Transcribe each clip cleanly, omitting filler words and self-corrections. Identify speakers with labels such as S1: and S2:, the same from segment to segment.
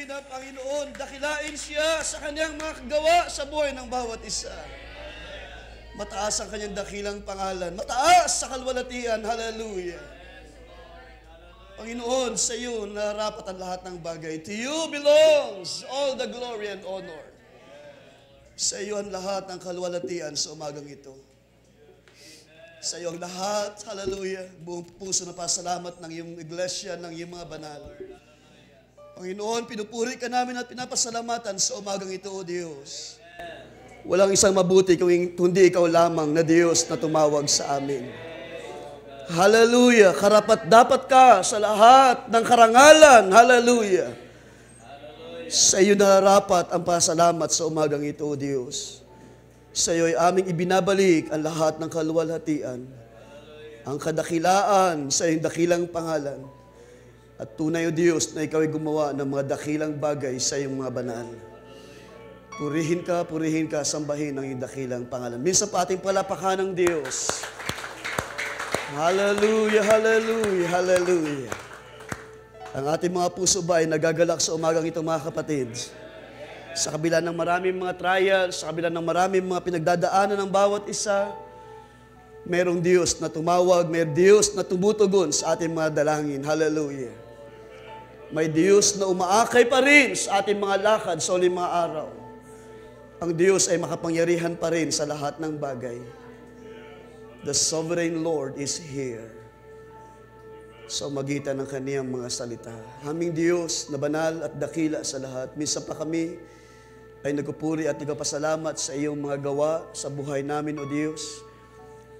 S1: na, Panginoon, dakilain siya sa kanyang mga kagawa sa buhay ng bawat isa. Mataas ang kanyang dakilang pangalan. Mataas sa kalwalatian. Hallelujah. Panginoon, sa iyo nararapat ang lahat ng bagay. To you belongs all the glory and honor. Sa iyo ang lahat ng kalwalatian sa umagang ito. Sa iyo ang lahat, hallelujah, buong puso na pasalamat ng iyong iglesia, ng iyong mga banal. Panginoon, pinupuri ka namin at pinapasalamatan sa umagang ito, O Diyos. Walang isang mabuti kundi ikaw lamang na Diyos na tumawag sa amin. Hallelujah! Karapat dapat ka sa lahat ng karangalan. Hallelujah! Sa iyo nararapat ang pasalamat sa umagang ito, O Diyos. Sa iyo ay aming ibinabalik ang lahat ng kaluwalhatian, ang kadakilaan sa iyong dakilang pangalan. At tunay, O Diyos, na ikaw ay gumawa ng mga dakilang bagay sa iyong mga banal. Purihin ka, sambahin ang iyong dakilang pangalan. Minsan pa ating palapakan ng Diyos. Hallelujah, hallelujah, hallelujah. Ang ating mga puso ba ay nagagalak sa umagang ito, mga kapatid? Sa kabila ng maraming mga trials, sa kabila ng maraming mga pinagdadaanan ng bawat isa, merong Diyos na tumawag, may Diyos na tumutugon sa ating mga dalangin. Hallelujah. May Diyos na umaakay pa rin sa ating mga lakad sa uling mga araw. Ang Diyos ay makapangyarihan pa rin sa lahat ng bagay. The sovereign Lord is here sa magitan ng kaniyang mga salita. Aming Diyos na banal at dakila sa lahat. Minsan pa kami ay nagpupuri at nagpapasalamat sa iyong mga gawa sa buhay namin, O Diyos.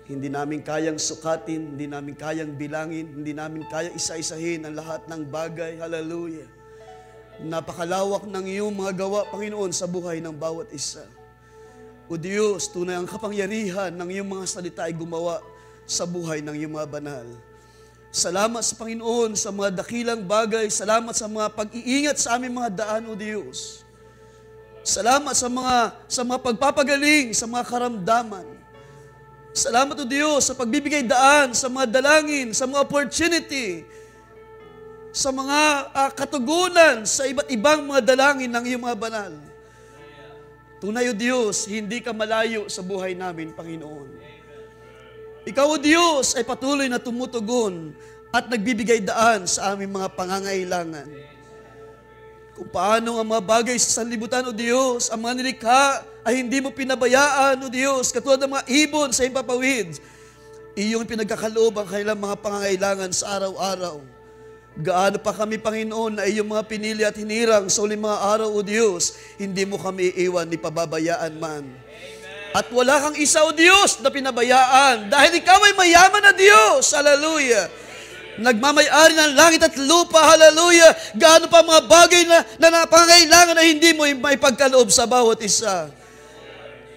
S1: Hindi namin kayang sukatin, hindi namin kayang bilangin, hindi namin kayang isa-isahin ang lahat ng bagay. Hallelujah. Napakalawak ng iyong mga gawa, Panginoon, sa buhay ng bawat isa. O Diyos, tunay ang kapangyarihan ng iyong mga salita ay gumawa sa buhay ng iyong mga banal. Salamat sa Panginoon sa mga dakilang bagay. Salamat sa mga pag-iingat sa aming mga daan, O Diyos. Salamat sa mga pagpapagaling, sa mga karamdaman. Salamat, O Diyos, sa pagbibigay daan, sa mga dalangin, sa mga opportunity, sa mga katugunan, sa iba't ibang mga dalangin ng iyong mga banal. Tunay, O Diyos, hindi ka malayo sa buhay namin, Panginoon. Ikaw, O Diyos, ay patuloy na tumutugon at nagbibigay daan sa aming mga pangangailangan. Kung paano ang mga bagay sa sanlibutan, O Diyos, ang mga nilikha ay hindi mo pinabayaan, O Diyos, katulad ng mga ibon sa impapawid. Iyong pinagkakaloob ang kanilang mga pangangailangan sa araw-araw. Gaano pa kami, Panginoon, na iyong mga pinili at hinirang sa uling mga araw, O Diyos, hindi mo kami iiwan ni pababayaan man. At wala kang isa, O Diyos, na pinabayaan dahil ikaw ay mayaman na Diyos. Hallelujah. Nagmamayari ng langit at lupa. Hallelujah. Gaano pa mga bagay na napangailangan na hindi mo maipagkaloob sa bawat isa.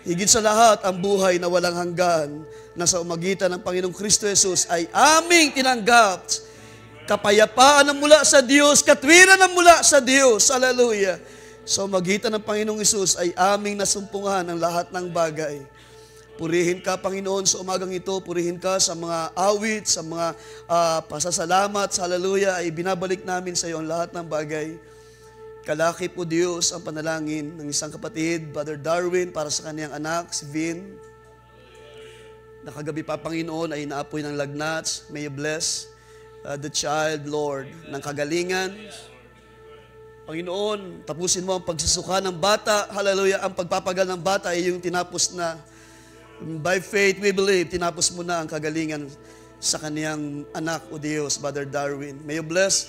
S1: Higit sa lahat, ang buhay na walang hanggan na sa umagitan ng Panginoong Kristo Jesus ay aming tinanggap. Kapayapaan na mula sa Diyos, katwiran na mula sa Diyos. Hallelujah. Sa umagitan ng Panginoong Hesus ay aming nasumpungan ang lahat ng bagay. Purihin ka, Panginoon, sa umagang ito. Purihin ka sa mga awit, sa mga pasasalamat. Hallelujah. Ay binabalik namin sa iyo ang lahat ng bagay. Kalakip, O Diyos, ang panalangin ng isang kapatid, Brother Darwin, para sa kaniyang anak, si Vin. Nakagabi pa, Panginoon, ay inaapoy ng lagnats. May you bless the child, Lord, ng kagalingan. Panginoon, tapusin mo ang pagsusuka ng bata. Hallelujah, ang pagpapagal ng bata ay yung tinapos na. By faith, we believe, tinapos mo na ang kagalingan sa kaniyang anak, O Diyos, Brother Darwin. May you bless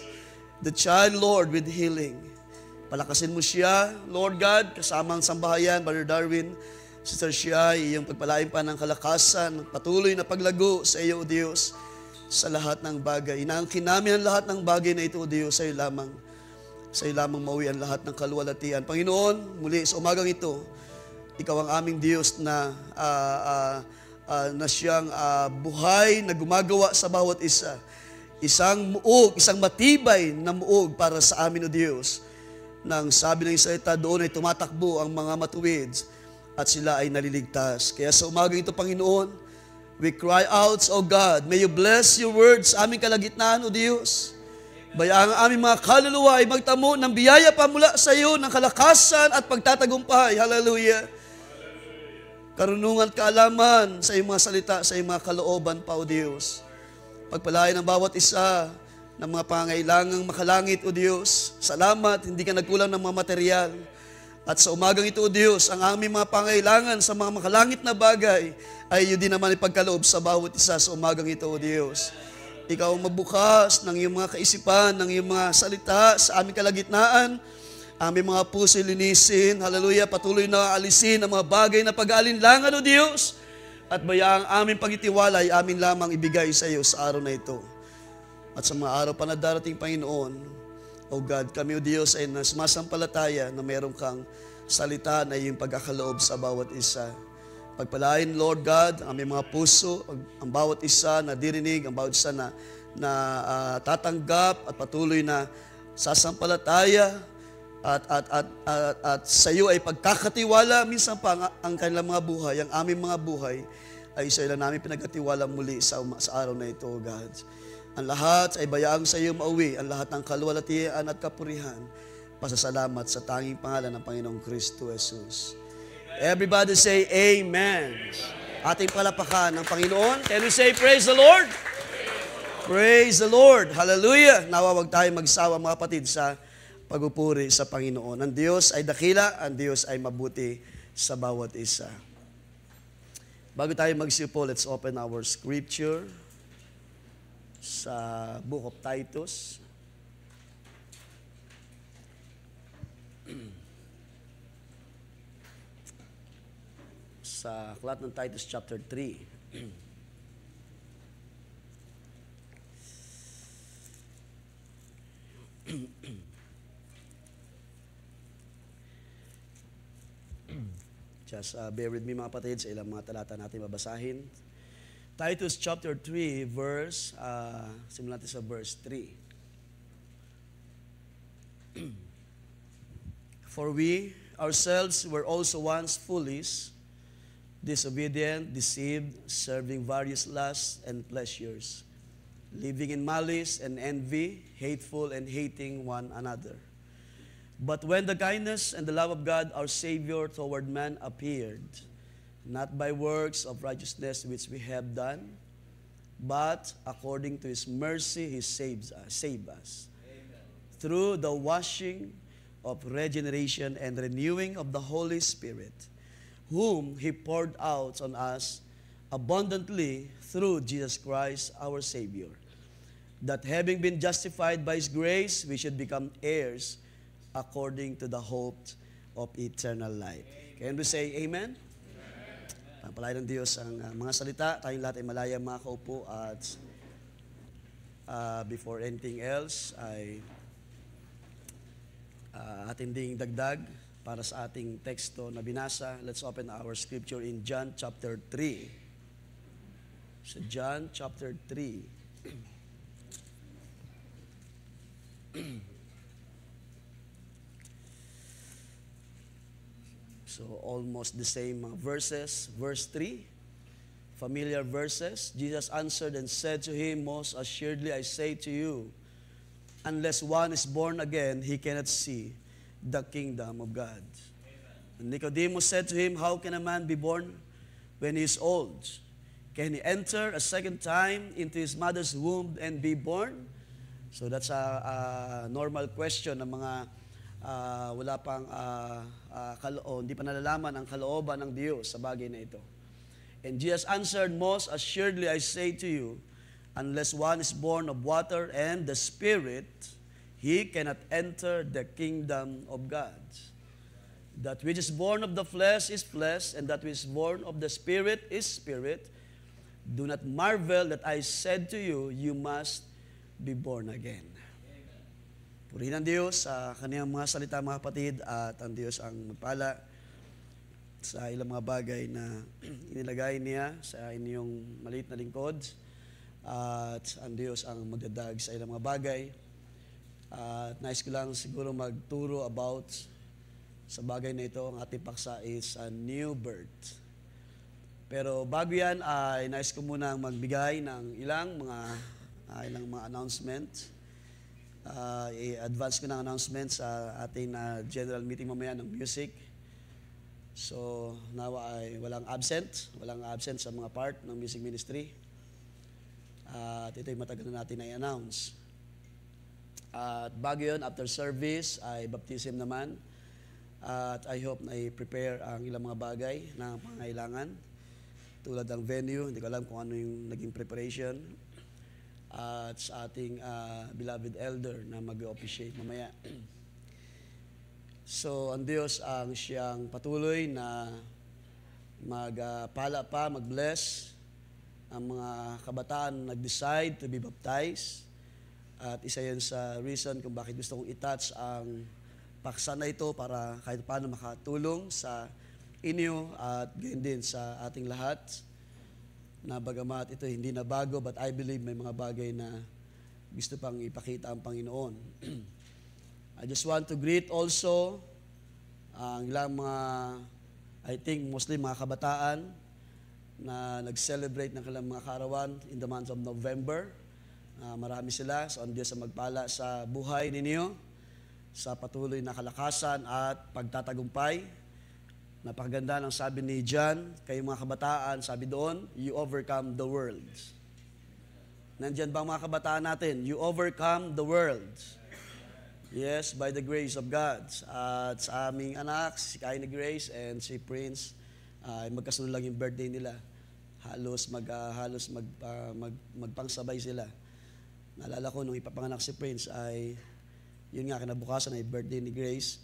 S1: the child, Lord, with healing. Palakasin mo siya, Lord God, kasama ang sambahayan, Brother Darwin, Sister Shai, iyong pagpalain pa ng kalakasan, patuloy na paglago sa iyo, O Diyos, sa lahat ng bagay. Inaangkin namin ang lahat ng bagay na ito, O Diyos, sa iyo lamang. Sa iyo lamang mauwi ang lahat ng kaluwalhatian. Panginoon, muli sa umagang ito, ikaw ang aming Diyos na siyang buhay na gumagawa sa bawat isa. Isang muog, isang matibay na muog para sa amin, O Diyos. Nang sabi ng salita doon ay tumatakbo ang mga matuwid at sila ay naliligtas. Kaya sa umagang ito, Panginoon, we cry out, O God, may you bless your words sa aming kalagitnaan, O Diyos. Bayaan ang aming mga kaluluwa ay magtamo ng biyaya pa mula sa iyo, ng kalakasan at pagtatagumpay. Hallelujah. Karunungan at kaalaman sa iyong mga salita, sa iyong mga kalooban pa, O Diyos. Pagpalain ang bawat isa ng mga pangailangang makalangit, O Diyos. Salamat, hindi ka nagkulang ng mga material. At sa umagang ito, O Diyos, ang aming mga pangailangan sa mga makalangit na bagay ay iyo din naman ipagkaloob sa bawat isa sa umagang ito, O Diyos. Ikaw ang magbukas ng iyong mga kaisipan, ng iyong mga salita sa aming kalagitnaan. Aming mga puso linisin, hallelujah, patuloy na alisin ang mga bagay na pag-aalinlangan, O Diyos. At bayaang aming pagtitiwala ay amin lamang ibigay sa iyo sa araw na ito. At sa mga araw pa na darating, Panginoon, O God, kami, O Diyos, ay sumasampalataya na meron kang salita na iyong pagkakaloob sa bawat isa. Pagpalain, Lord God, ang aming mga puso, ang bawat isa na dirinig, ang bawat isa na tatanggap at patuloy na sasampalataya at sa iyo ay pagkakatiwala. Minsan pa ang kanilang mga buhay, ang aming mga buhay, ay sa iyo lang namin pinagkatiwala muli sa araw na ito, God. Ang lahat ay bayaang sa iyo mauwi, ang lahat ng kaluwalhatian at kapurihan, pasasalamat sa tanging pangalan ng Panginoong Kristo Jesus. Everybody say Amen. Ating palapakan ng Panginoon. Can we say praise the Lord? Praise the Lord. Hallelujah. Nawa wag tayo magsawa, mga kapatid, sa pagpupuri sa Panginoon. Ang Diyos ay dakila, ang Diyos ay mabuti sa bawat isa. Bago tayo magsipo, let's open our scripture sa Book of Titus. Sa aklat ng Titus chapter 3. Just bear with me, mga kapatid, sa ilang mga talata natin babasahin. Titus chapter 3 verse, simulan natin sa verse 3. For we ourselves were also once foolish, disobedient, deceived, serving various lusts and pleasures, living in malice and envy, hateful and hating one another. But when the kindness and the love of God, our Savior, toward man appeared, not by works of righteousness which we have done, but according to His mercy He saved us. Amen. Through the washing of regeneration and renewing of the Holy Spirit, whom He poured out on us abundantly through Jesus Christ our Savior, that having been justified by His grace, we should become heirs according to the hope of eternal life. Can we say Amen? Pagpalain ng Diyos ang mga salita. Tayong lahat ay malaya makaupo at before anything else ay ating ding dagdag para sa ating teksto na binasa. Let's open our scripture in John chapter 3. So John chapter 3. So almost the same verses. Verse 3, familiar verses. Jesus answered and said to him, Most assuredly I say to you, unless one is born again, he cannot see the kingdom of God. And Nicodemus said to him, How can a man be born when he is old? Can he enter a second time into his mother's womb and be born? So that's a normal question ng mga wala pang hindi pa nalalaman ang kalooban ng Diyos sa bagay na ito. And Jesus answered, Most assuredly I say to you, unless one is born of water and the Spirit, he cannot enter the kingdom of God. That which is born of the flesh is flesh, and that which is born of the Spirit is spirit. Do not marvel that I said to you, you must be born again. Purihin ang Diyos sa kaniyang mga salita, mga kapatid, at ang Diyos ang magpala sa ilang mga bagay na inilagay niya sa inyong maliit na lingkod, at ang Diyos ang magdadag sa ilang mga bagay. At nais ko lang siguro magturo about sa bagay na ito. Ang ating paksa is a new birth. Pero bago yan, ay nais ko muna magbigay ng ilang mga announcement. I-advance ko ng announcement sa ating general meeting mamaya ng music. So, nawa ay walang absent sa mga part ng music ministry. At ito'y matagal na natin i-announce. At bago yun, after service ay baptism naman. At I hope na i-prepare ang ilang mga bagay na pangailangan. Tulad ng venue, hindi ko alam kung ano yung naging preparation. At sa ating beloved elder na mag-officiate mamaya. So, ang Diyos ang siyang patuloy na magpala pa, mag-bless ang mga kabataan na nag-decide to be baptized. At isa yun sa reason kung bakit gusto kong i-touch ang paksa na ito para kahit paano makatulong sa inyo at gayon din sa ating lahat. Na bagamat ito hindi na bago, but I believe may mga bagay na gusto pang ipakita ang Panginoon. I just want to greet also ang ilang mga, I think mostly mga kabataan na nag-celebrate ng kanilang mga kaarawan in the month of November. Marami sila. So, ang Diyos ang magpala sa buhay ninyo, sa patuloy na kalakasan at pagtatagumpay. Napakaganda ng sabi ni John, kayong mga kabataan, sabi doon, you overcome the world. Nandyan ba ang mga kabataan natin? You overcome the world. Yes, by the grace of God. At sa aming anak, si Kylie Grace and si Prince, magkasunod lang yung birthday nila. Halos magpangsabay sila. Naalala ko nung ipapanganak si Prince ay, yun nga, kinabukasan ay birthday ni Grace.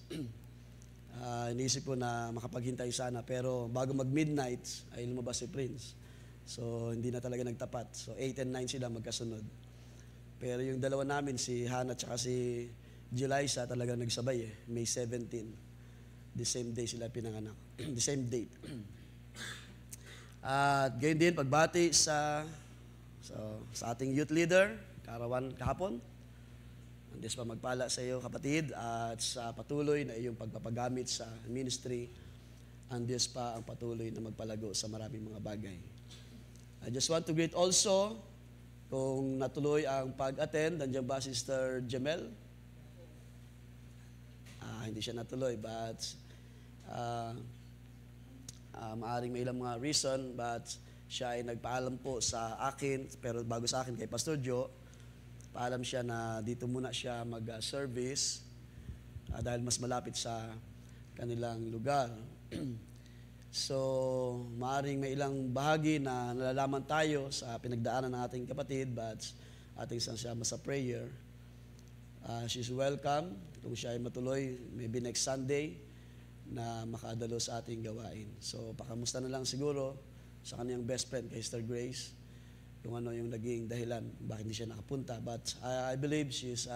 S1: Iniisip ko na makapaghintay sana, pero bago mag-midnight ay lumabas si Prince. So, hindi na talaga nagtapat. So, 8 and 9 sila magkasunod. Pero yung dalawa namin, si Hannah at si Jelisa, talaga nagsabay May 17. The same day sila pinanganak. The same date. At gayon din, pagbati sa ating youth leader, Karawan kahapon. Ang Diyos pa magpala sa iyo, kapatid, at sa patuloy na iyong pagpapagamit sa ministry, ang Diyos pa ang patuloy na magpalago sa maraming mga bagay. I just want to greet also, kung natuloy ang pag-attend, nandiyan ba Sister Jamel? Hindi siya natuloy, but maaring may ilang mga reason, but siya ay nagpaalam po sa akin, pero bago sa akin kay Pastor Joe, paalam siya na dito muna siya mag-service dahil mas malapit sa kanilang lugar. So, maaaring may ilang bahagi na nalalaman tayo sa pinagdaanan ng ating kapatid, but ating sasama sa prayer. She's welcome kung siya ay matuloy, maybe next Sunday, na makadalo sa ating gawain. So, pakamusta na lang siguro sa kanyang best friend, kay Sister Grace, kung ano yung naging dahilan bakit hindi siya nakapunta. But I believe she's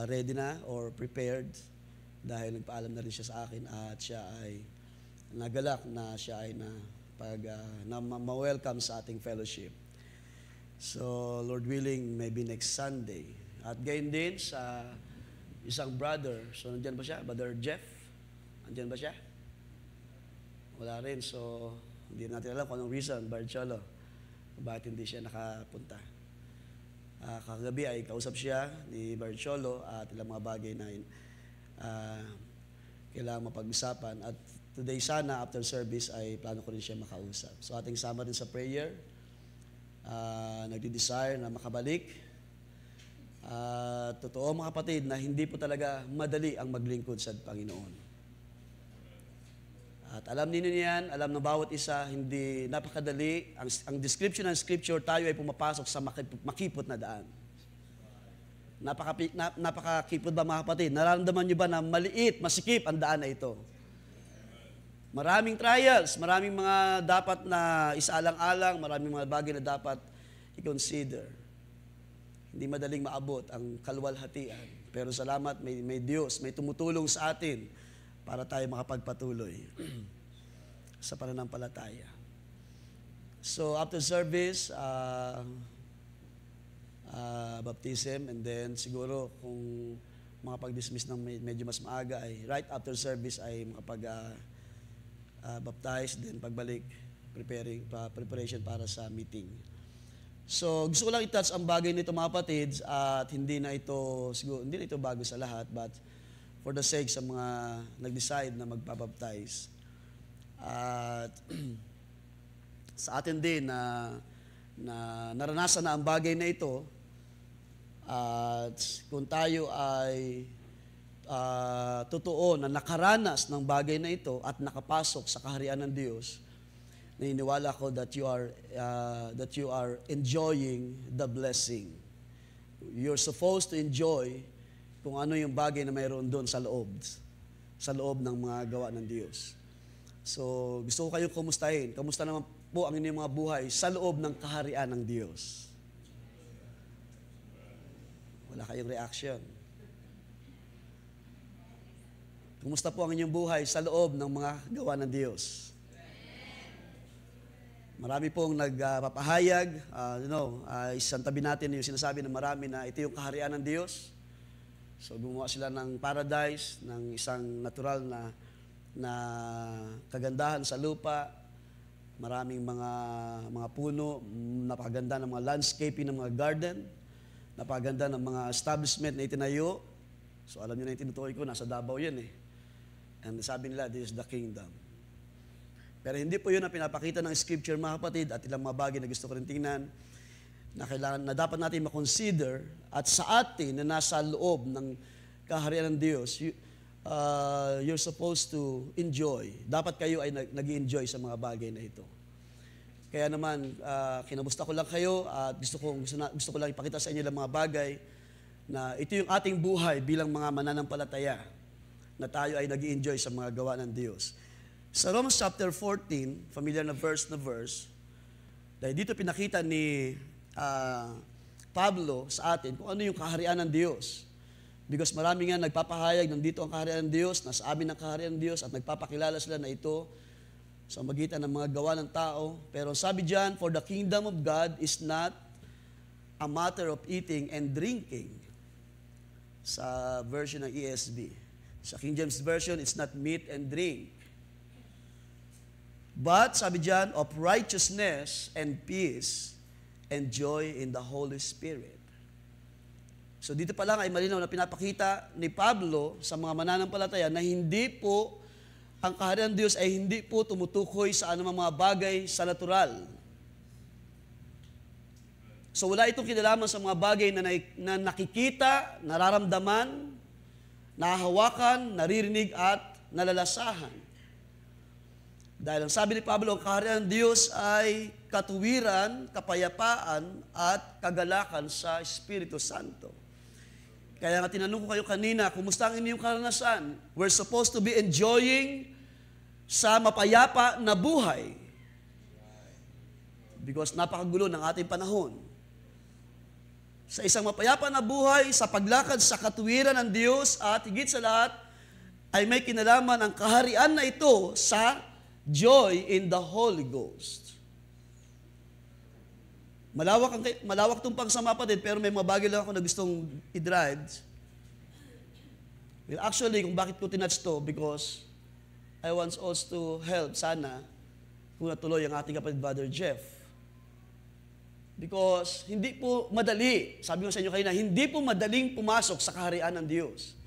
S1: ready na or prepared dahil nagpaalam na rin siya sa akin at siya ay nagalak na siya ay ma-welcome sa ating fellowship. So, Lord willing, maybe next Sunday. At gayon din sa isang brother. So, nandyan ba siya? Brother Jeff? Nandyan ba siya? Wala rin. So, hindi natin alam kung anong reason, Barcholo. Bakit hindi siya nakapunta. Kagabi ay kausap siya ni Barcholo at ilang mga bagay na kailangan mapag-usapan. At today sana, after service, ay plano ko rin siya makausap. So ating sama rin sa prayer. Nagdi-desire na makabalik. Totoo mga kapatid na hindi po talaga madali ang maglingkod sa Panginoon. At alam ninyo yan, alam ng bawat isa, hindi napakadali. Ang description ng Scripture, tayo ay pumapasok sa makipot na daan. Napakakipot ba mga kapatid? Nararamdaman nyo ba na maliit, masikip ang daan na ito? Maraming trials, maraming mga dapat na isaalang-alang, maraming mga bagay na dapat i-consider. Hindi madaling maabot ang kaluwalhatian. Pero salamat, may Diyos, may tumutulong sa atin para tayo makapagpatuloy sa pananampalataya. So, after service, baptism, and then siguro kung makapag-dismiss ng medyo mas maaga, ay right after service ay makapag-baptize, then pagbalik, preparation para sa meeting. So, gusto ko lang i-touch ang bagay nito mga kapatid at hindi na ito bago sa lahat, but for the sake sa mga nag-decide na magpabaptize. At sa atin din na naranasan na ang bagay na ito, at kung tayo ay totoo na nakaranas ng bagay na ito at nakapasok sa kaharian ng Diyos, naniniwala ko that you are enjoying the blessing. You're supposed to enjoy kung ano yung bagay na mayroon doon sa loob ng mga gawa ng Diyos. So, gusto ko kayong kumustahin. Kamusta naman po ang inyong mga buhay sa loob ng kaharian ng Diyos? Wala kayong reaction. Kumusta po ang inyong buhay sa loob ng mga gawa ng Diyos? Marami pong nagpapahayag, isang tabi natin yung sinasabi ng marami na ito yung kaharian ng Diyos. So gumawa sila ng paradise, ng isang natural na kagandahan sa lupa. Maraming mga puno, napakaganda ng mga landscaping ng mga garden, napakaganda ng mga establishment na itinayo. So alam niyo na yung tinutukoy ko, nasa Davao yan eh. And sabi nila, this is the kingdom. Pero hindi po yun ang pinapakita ng Scripture, mga kapatid, at ilang mga bagay na gusto ko rin tingnan na kailangan na dapat natin makonsider at sa atin na nasa loob ng kaharian ng Diyos, you're supposed to enjoy. Dapat kayo ay nag-enjoy sa mga bagay na ito. Kaya naman, kinamusta ko lang kayo at gusto ko lang ipakita sa inyo ng mga bagay na ito yung ating buhay bilang mga mananampalataya na tayo ay nag-enjoy sa mga gawa ng Diyos. Sa Romans chapter 14, familiar na verse, dahil dito pinakita ni Pablo sa atin kung ano yung kaharian ng Diyos. Because marami nga nagpapahayag nandito ang kaharian ng Diyos, nasa amin ang kaharian ng Diyos, at nagpapakilala sila na ito sa magitan ng mga gawa ng tao. Pero sabi diyan, for the kingdom of God is not a matter of eating and drinking. Sa version ng ESV. Sa King James Version, it's not meat and drink. But, sabi diyan, of righteousness and peace and joy in the Holy Spirit. So dito pa lang ay malinaw na pinapakita ni Pablo sa mga mananampalataya na hindi po ang kaharian ng Diyos ay hindi po tumutukoy sa anumang mga bagay sa natural. So wala itong kinalaman sa mga bagay na nakikita, nararamdaman, nahahawakan, naririnig at nalalasahan. Dahil ang sabi ni Pablo, ang kaharian ng Diyos ay katuwiran, kapayapaan, at kagalakan sa Espiritu Santo. Kaya nga tinanong ko kayo kanina, kumusta ang inyong karanasan? We're supposed to be enjoying sa mapayapa na buhay. Because napakagulo ng ating panahon. Sa isang mapayapa na buhay, sa paglakad sa katuwiran ng Diyos, at higit sa lahat, ay may kinalaman ang kaharian na ito sa joy in the Holy Ghost. Malawak itong pangsama pa din, pero may mga bagay lang ako na gustong i-drive. Well, actually, kung bakit ko tinouch to, because I want also to help sana kung natuloy ang ating kapatid Brother Jeff. Because hindi po madali, sabi ko sa inyo kanina, hindi po madaling pumasok sa kaharian ng Diyos.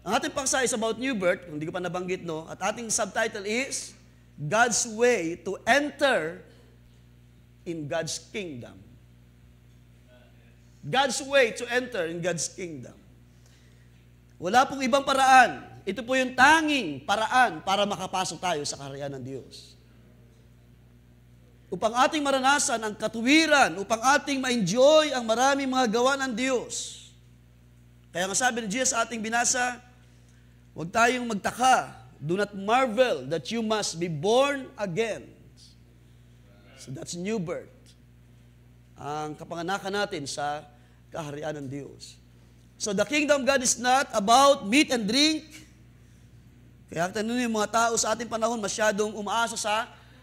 S1: Ang ating paksa is about new birth, hindi ko pa nabanggit, no? At ating subtitle is God's way to enter in God's kingdom. God's way to enter in God's kingdom. Wala pong ibang paraan. Ito po yung tanging paraan para makapasok tayo sa kaharian ng Diyos. Upang ating maranasan ang katuwiran, upang ating ma-enjoy ang maraming mga gawa ng Diyos. Kaya nga sabi ni Jesus sa ating binasa, huwag tayong magtaka. Do not marvel that you must be born again. So that's new birth. Ang kapanganakan natin sa kaharian ng Diyos. So the kingdom of God is not about meat and drink. Kaya tanong yung mga tao sa ating panahon masyadong umaasa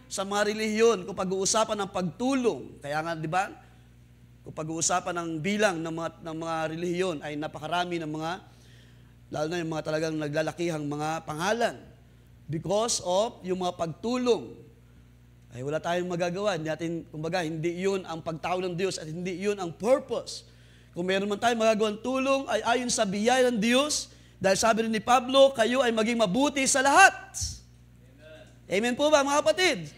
S1: sa mga relihiyon kung pag-uusapan ng pagtulong. Kaya nga, di ba? Kung pag-uusapan ng bilang ng mga relihiyon ay napakarami ng mga, lalo na yung mga talagang naglalakihang mga pangalan. Because of yung mga pagtulong. ay wala tayong magagawa. Hindi natin, kumbaga, hindi yun ang pagtao ng Diyos at hindi yun ang purpose. Kung meron man tayong magagawang tulong, ay ayon sa biyaya ng Diyos, dahil sabi rin ni Pablo, kayo ay maging mabuti sa lahat. Amen po ba, mga kapatid?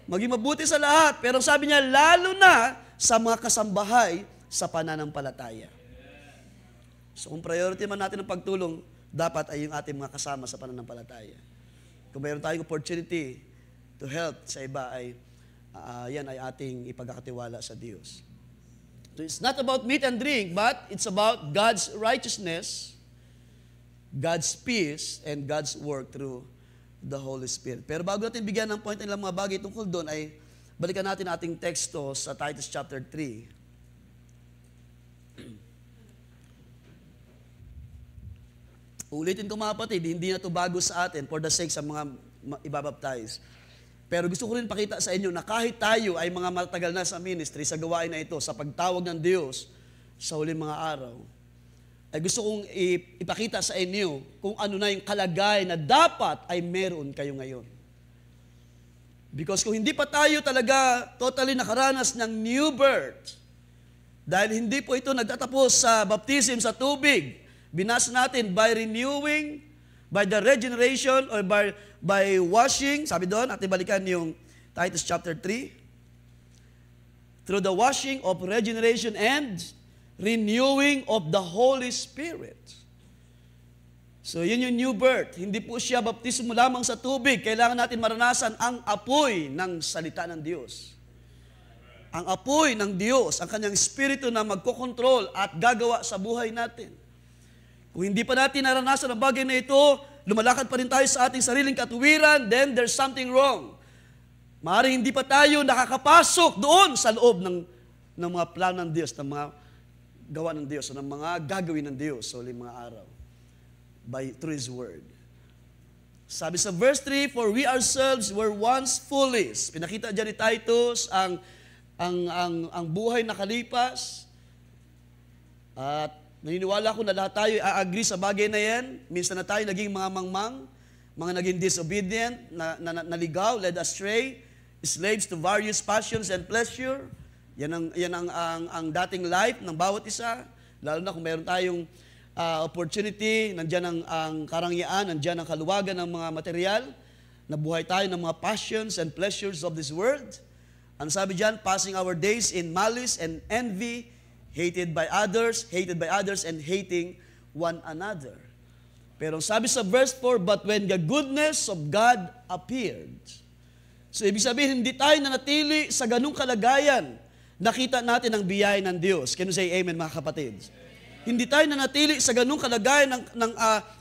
S1: Maging mabuti sa lahat. Pero sabi niya, lalo na sa mga kasambahay sa pananampalataya. So kung priority man natin ang pagtulong, dapat ay yung ating mga kasama sa pananampalataya. Kung mayroon tayong opportunity to help sa iba, ay yan ay ating ipagkakatiwala sa Diyos. So it's not about meat and drink, but it's about God's righteousness, God's peace, and God's work through the Holy Spirit. Pero bago natin bigyan ng point ng ilang mga bagay tungkol doon, ay balikan natin ating teksto sa Titus chapter 3. Ulitin ko mga kapatid, hindi na ito bago sa atin for the sake sa mga ibabaptize. Pero gusto ko rin pakita sa inyo na kahit tayo ay mga matagal na sa ministry, sa gawain na ito, sa pagtawag ng Diyos sa huling mga araw, ay gusto kong ipakita sa inyo kung ano na yung kalagayan na dapat ay meron kayo ngayon. Because kung hindi pa tayo talaga totally nakaranas ng new birth, dahil hindi po ito nagtatapos sa baptism sa tubig, binasa natin by renewing, by the regeneration, or by washing. Sabi doon, ating balikan yung Titus chapter 3. Through the washing of regeneration and renewing of the Holy Spirit. So yun yung new birth. Hindi po siya baptismo lamang sa tubig. Kailangan natin maranasan ang apoy ng salita ng Diyos. Ang apoy ng Diyos, ang kanyang Espiritu na magkokontrol at gagawa sa buhay natin. Kung hindi pa natin naranasan ang bagay na ito, lumalakad pa rin tayo sa ating sariling katuwiran, then there's something wrong. Maaaring hindi pa tayo nakakapasok doon sa loob ng mga plano ng Diyos, ng mga gawa ng Diyos, o ng mga gagawin ng Diyos sa uling mga araw, through His Word. Sabi sa verse 3, for we ourselves were once foolish. Pinakita dyan ni Titus ang buhay na kalipas, at naniniwala ko na lahat tayo agree sa bagay na yan. Minsan na tayo naging mga mangmang, mga naging disobedient, naligaw, led astray, slaves to various passions and pleasure. Yan ang dating life ng bawat isa. Lalo na kung meron tayong opportunity, nandyan ang karangyaan, nandyan ang kaluwagan ng mga material, nabuhay tayo ng mga passions and pleasures of this world. Ano sabi dyan? Passing our days in malice and envy, hated by others, and hating one another. Pero sabi sa verse 4, but when the goodness of God appeared. So ibig sabihin, hindi tayo nanatili sa ganung kalagayan. Nakita natin ang biyaya ng Diyos. Can you say amen, mga kapatid? Hindi tayo nanatili sa ganung kalagayan ng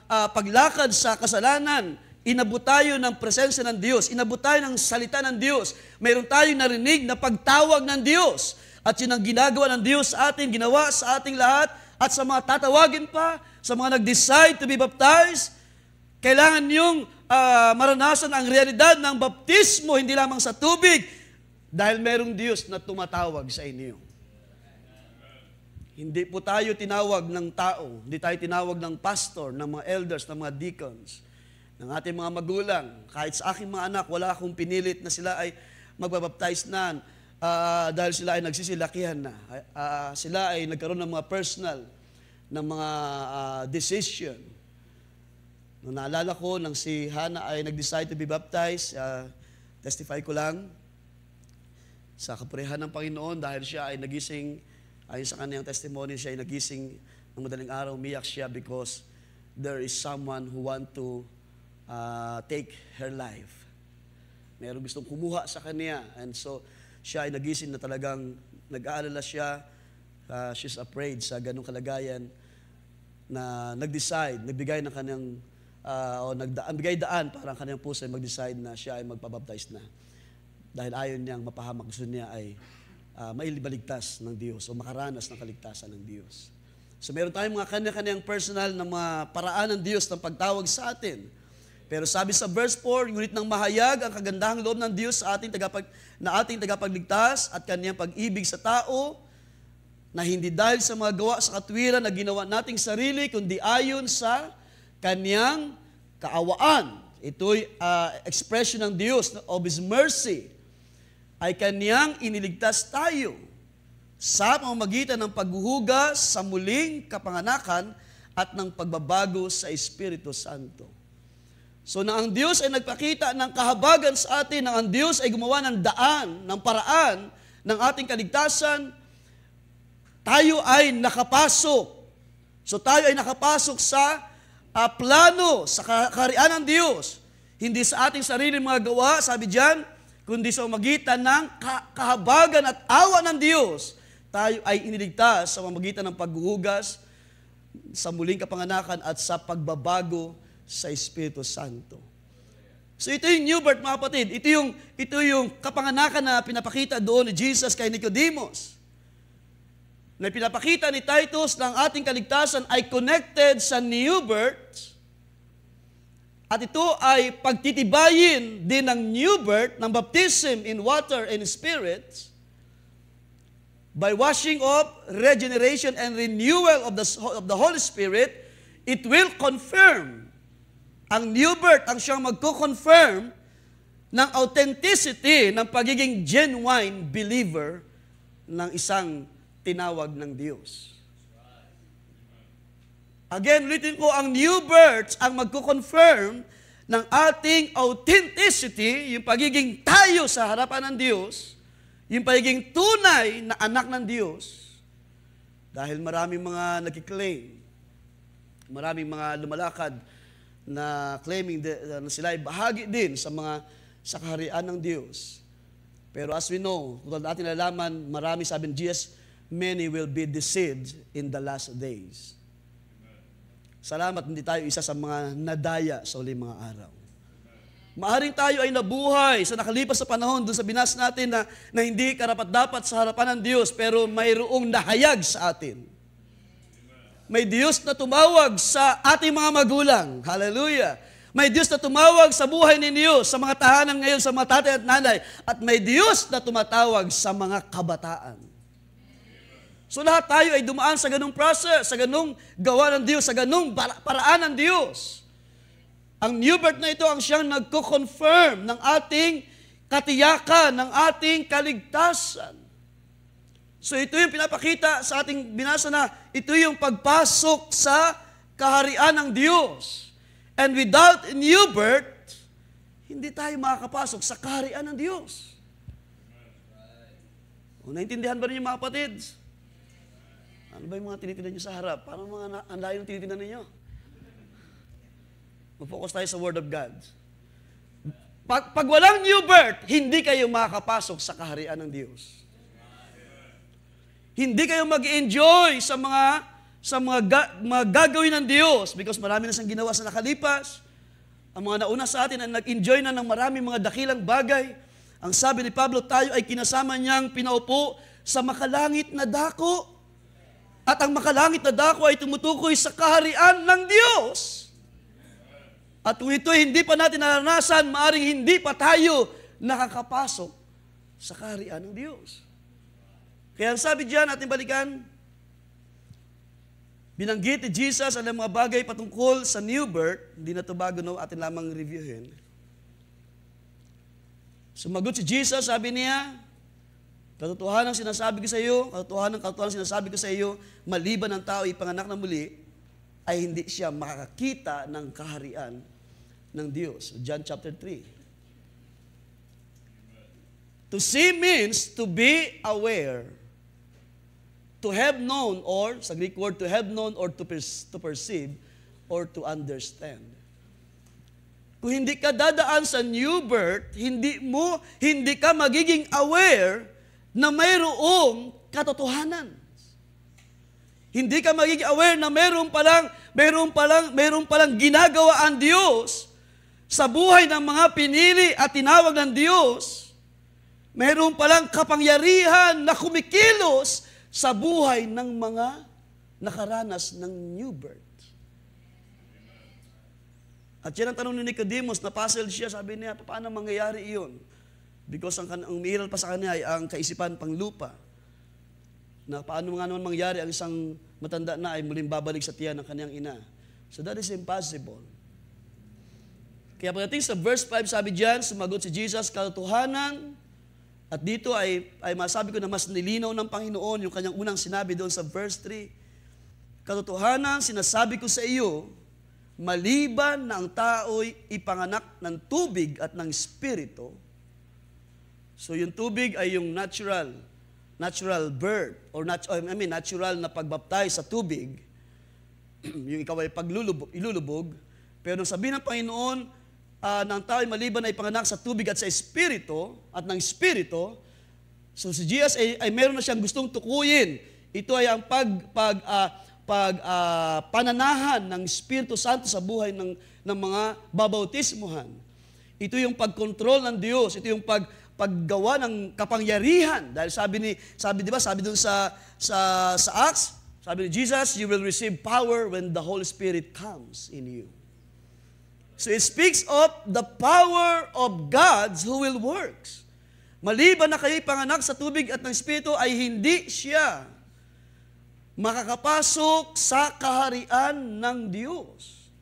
S1: paglakad sa kasalanan. Inabot tayo ng presensya ng Diyos. Inabot tayo ng salita ng Diyos. Mayroon tayong narinig na pagtawag ng Diyos. At yun ang ginagawa ng Diyos sa atin, ginawa sa ating lahat, at sa mga tatawagin pa, sa mga nag-decide to be baptized, kailangan niyong maranasan ang realidad ng baptismo, hindi lamang sa tubig, dahil merong Diyos na tumatawag sa inyo. Hindi po tayo tinawag ng tao, hindi tayo tinawag ng pastor, ng mga elders, ng mga deacons, ng ating mga magulang. Kahit sa aking mga anak, wala akong pinilit na sila ay magbabaptize na, dahil sila ay nagsisilakihan na. Sila ay nagkaroon ng mga personal na mga decision. Nung naalala ko, nang si Hannah ay nag-decide to be baptized, testify ko lang, sa kapurihan ng Panginoon, dahil siya ay nagising, ayon sa kanyang testimony, siya ay nagising ng madaling araw, umiyak siya because there is someone who want to take her life. Meron gustong kumuha sa kanya, and so, siya ay nagising na talagang nag-aalala siya, she's afraid sa ganung kalagayan na nag-decide, nagbigay ng kanyang, nagbigay daan para ang kanyang puso ay mag-decide na siya ay magpabaptize na. Dahil ayaw niyang mapahamak, gusto niya ay mailibaligtas ng Diyos o makaranas ng kaligtasan ng Diyos. So meron tayong mga kanya-kanyang personal na mga paraan ng Diyos ng pagtawag sa atin. Pero sabi sa verse 4, ngunit nang mahayag ang kagandahang loob ng Diyos sa ating tagapagligtas at kanyang pag-ibig sa tao, na hindi dahil sa mga gawa sa katwiran na ginawa nating sarili, kundi ayon sa kanyang kaawaan. Ito'y expression ng Diyos of His mercy. ay Kanyang iniligtas tayo sa pamamagitan ng paghuhugas sa muling kapanganakan at ng pagbabago sa Espiritu Santo. So na ang Diyos ay nagpakita ng kahabagan sa atin, na ang Diyos ay gumawa ng daan, ng paraan ng ating kaligtasan, tayo ay nakapasok. So tayo ay nakapasok sa plano, sa kaharian ng Diyos. Hindi sa ating sariling mga gawa, sabi diyan, kundi sa pamamagitan ng kahabagan at awa ng Diyos, tayo ay iniligtas sa pamamagitan ng paghuhugas sa muling kapanganakan at sa pagbabago sa Espiritu Santo. So ito yung new birth, mga kapatid. Ito yung kapanganakan na pinapakita doon ni Jesus kay Nicodemus. Na pinapakita ni Titus na ang ating kaligtasan ay connected sa new birth. At ito ay pagtitibayin din ng new birth, ng baptism in water and spirit, by washing off, regeneration, and renewal of the Holy Spirit. It will confirm. Ang new birth ang siyang magko-confirm ng authenticity ng pagiging genuine believer ng isang tinawag ng Diyos. Again, ulitin ko, ang new birth ang magko-confirm ng ating authenticity, yung pagiging tayo sa harapan ng Diyos, yung pagiging tunay na anak ng Diyos. Dahil maraming mga nagkiklaim, maraming mga lumalakad na claiming na sila ay bahagi din sa kaharian ng Diyos. Pero as we know, kung natin nalalaman, marami sabi ng Jesus, many will be deceived in the last days. Salamat, hindi tayo isa sa mga nadaya sa uling mga araw. Maaring tayo ay nabuhay sa nakalipas sa panahon doon sa binasa natin na hindi karapat-dapat sa harapan ng Diyos, pero mayroong nahayag sa atin. May Diyos na tumawag sa ating mga magulang. Hallelujah! May Diyos na tumawag sa buhay ninyo, sa mga tahanan ngayon, sa mga tatay at nanay. At may Diyos na tumatawag sa mga kabataan. So lahat tayo ay dumaan sa ganung process, sa ganung gawa ng Diyos, sa ganung paraan ng Diyos. Ang new birth na ito ang siyang nagko-confirm ng ating katiyakan, ng ating kaligtasan. So ito yung pinapakita sa ating binasa na ito yung pagpasok sa kaharian ng Diyos. And without new birth, hindi tayo makakapasok sa kaharian ng Diyos. Naintindihan ba ninyo, mga kapatid? Ano ba yung mga tinitindan nyo sa harap? Parang mga ang layo ng tinitindan ninyo. Mag-focus tayo sa Word of God. Pag walang new birth, hindi kayo makakapasok sa kaharian ng Diyos. Hindi kayo mag-enjoy sa mga gagawin ng Diyos because marami na siyang ginawa sa nakalipas. Ang mga nauna sa atin ay nag-enjoy na ng maraming mga dakilang bagay. Ang sabi ni Pablo, tayo ay kinasama niyang pinaupo sa makalangit na dako. At ang makalangit na dako ay tumutukoy sa kaharian ng Diyos. At kung ito hindi pa natin naranasan, maaring hindi pa tayo nakakapasok sa kaharian ng Diyos. Kaya ang sabi diyan, ating balikan, binanggit ni Jesus ang mga bagay patungkol sa new birth, hindi na ito bago, no, atin lamang reviewin. Sumagot si Jesus, sabi niya, katotohanan ang sinasabi ko sa iyo, katotohanan sinasabi ko sa iyo, maliban ng tao ipanganak na muli, ay hindi siya makakakita ng kaharian ng Diyos. John chapter 3. To see means to be aware. To have known, or sa Greek word, to have known or to perceive or to understand. Kung hindi ka dadaan sa new birth, hindi ka magiging aware na mayroong katotohanan. Hindi ka magiging aware na mayroong palang ginagawa ang Diyos sa buhay ng mga pinili at tinawag ng Diyos. Mayroong palang kapangyarihan na kumikilos sa buhay ng mga nakaranas ng new birth. At yan ang tanong ni Nicodemus, na-puzzled siya, sabi niya, paano mangyayari iyon? Because ang umiiral pa sa kanya ay ang kaisipan panglupa. Na paano nga naman mangyari ang isang matanda na ay muling babalik sa tiyan ng kanyang ina. So that is impossible. Kaya pagdating sa verse 5, sabi diyan, sumagot si Jesus, katotohanan At dito ay masabi ko na mas nilinaw ng Panginoon yung kanyang unang sinabi doon sa verse 3. Katotohanan, sinasabi ko sa iyo, maliban na ang tao'y ipanganak ng tubig at ng Espiritu. So yung tubig ay yung natural birth, or natural na pagbaptize sa tubig. Yung ikaw ay ilulubog. Pero nung sabihin ng Panginoon, ng tao ay maliban na ipanganak sa tubig at sa Espiritu, at ng Espiritu, so si Jesus ay meron na siyang gustong tukuyin. Ito ay ang pananahan ng Espiritu Santo sa buhay ng mga babautismuhan. Ito yung pagkontrol ng Diyos, ito yung paggawa ng kapangyarihan. Dahil sabi doon sa Acts, sabi ni Jesus, you will receive power when the Holy Spirit comes in you. So it speaks of the power of God's who will works. Maliban na kayo'y panganak sa tubig at ng Espiritu, ay hindi siya makakapasok sa kaharian ng Diyos.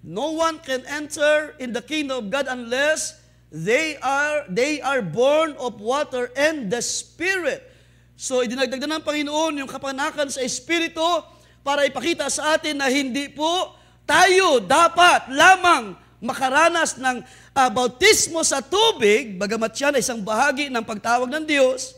S1: No one can enter in the kingdom of God unless they are born of water and the Spirit. So idinagdag na ng Panginoon yung kapanganakan sa Espiritu para ipakita sa atin na hindi po tayo dapat lamang makaranas ng bautismo sa tubig, bagamat yan ay isang bahagi ng pagtawag ng Diyos,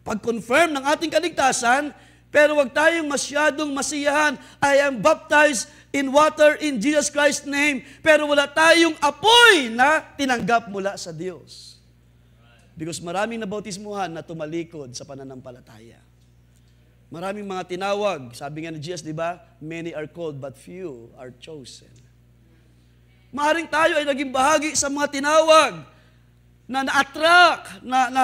S1: pag-confirm ng ating kaligtasan, pero wag tayong masyadong masiyahan, I am baptized in water in Jesus Christ's name, pero wala tayong apoy na tinanggap mula sa Diyos. Because maraming nabautismuhan na tumalikod sa pananampalataya. Maraming mga tinawag. Sabi nga ni Jesus, di ba? Many are called, but few are chosen. Maaaring tayo ay naging bahagi sa mga tinawag na na-attract, na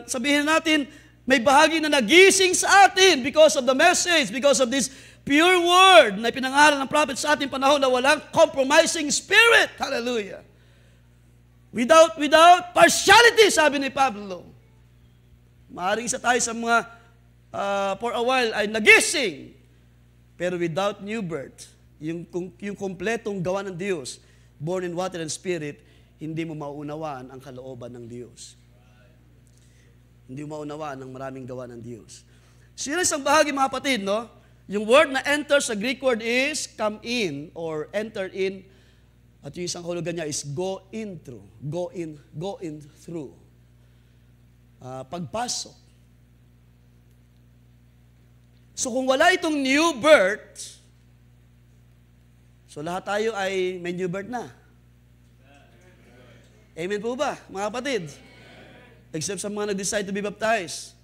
S1: sabihin natin, may bahagi na nagising sa atin because of the message, because of this pure word na pinangaral ng prophet sa ating panahon na walang compromising spirit. Hallelujah. Without partiality, sabi ni Pablo. Maaaring isa tayo sa mga for a while ay nagising, pero without new birth, yung kompletong gawa ng Diyos, born in water and Spirit, hindi mo mauunawaan ang kalooban ng Diyos. Hindi mo maunawaan ang maraming gawa ng Diyos. So yun isang bahagi, mga kapatid, no? Yung word na enter sa Greek word is come in or enter in. At yung isang kahulugan niya is go in through. Go in through. Pagpasok. So kung wala itong new birth, so lahat tayo ay may new birth na. Amen po ba, mga kapatid? Except sa mga nag-decide to be baptized.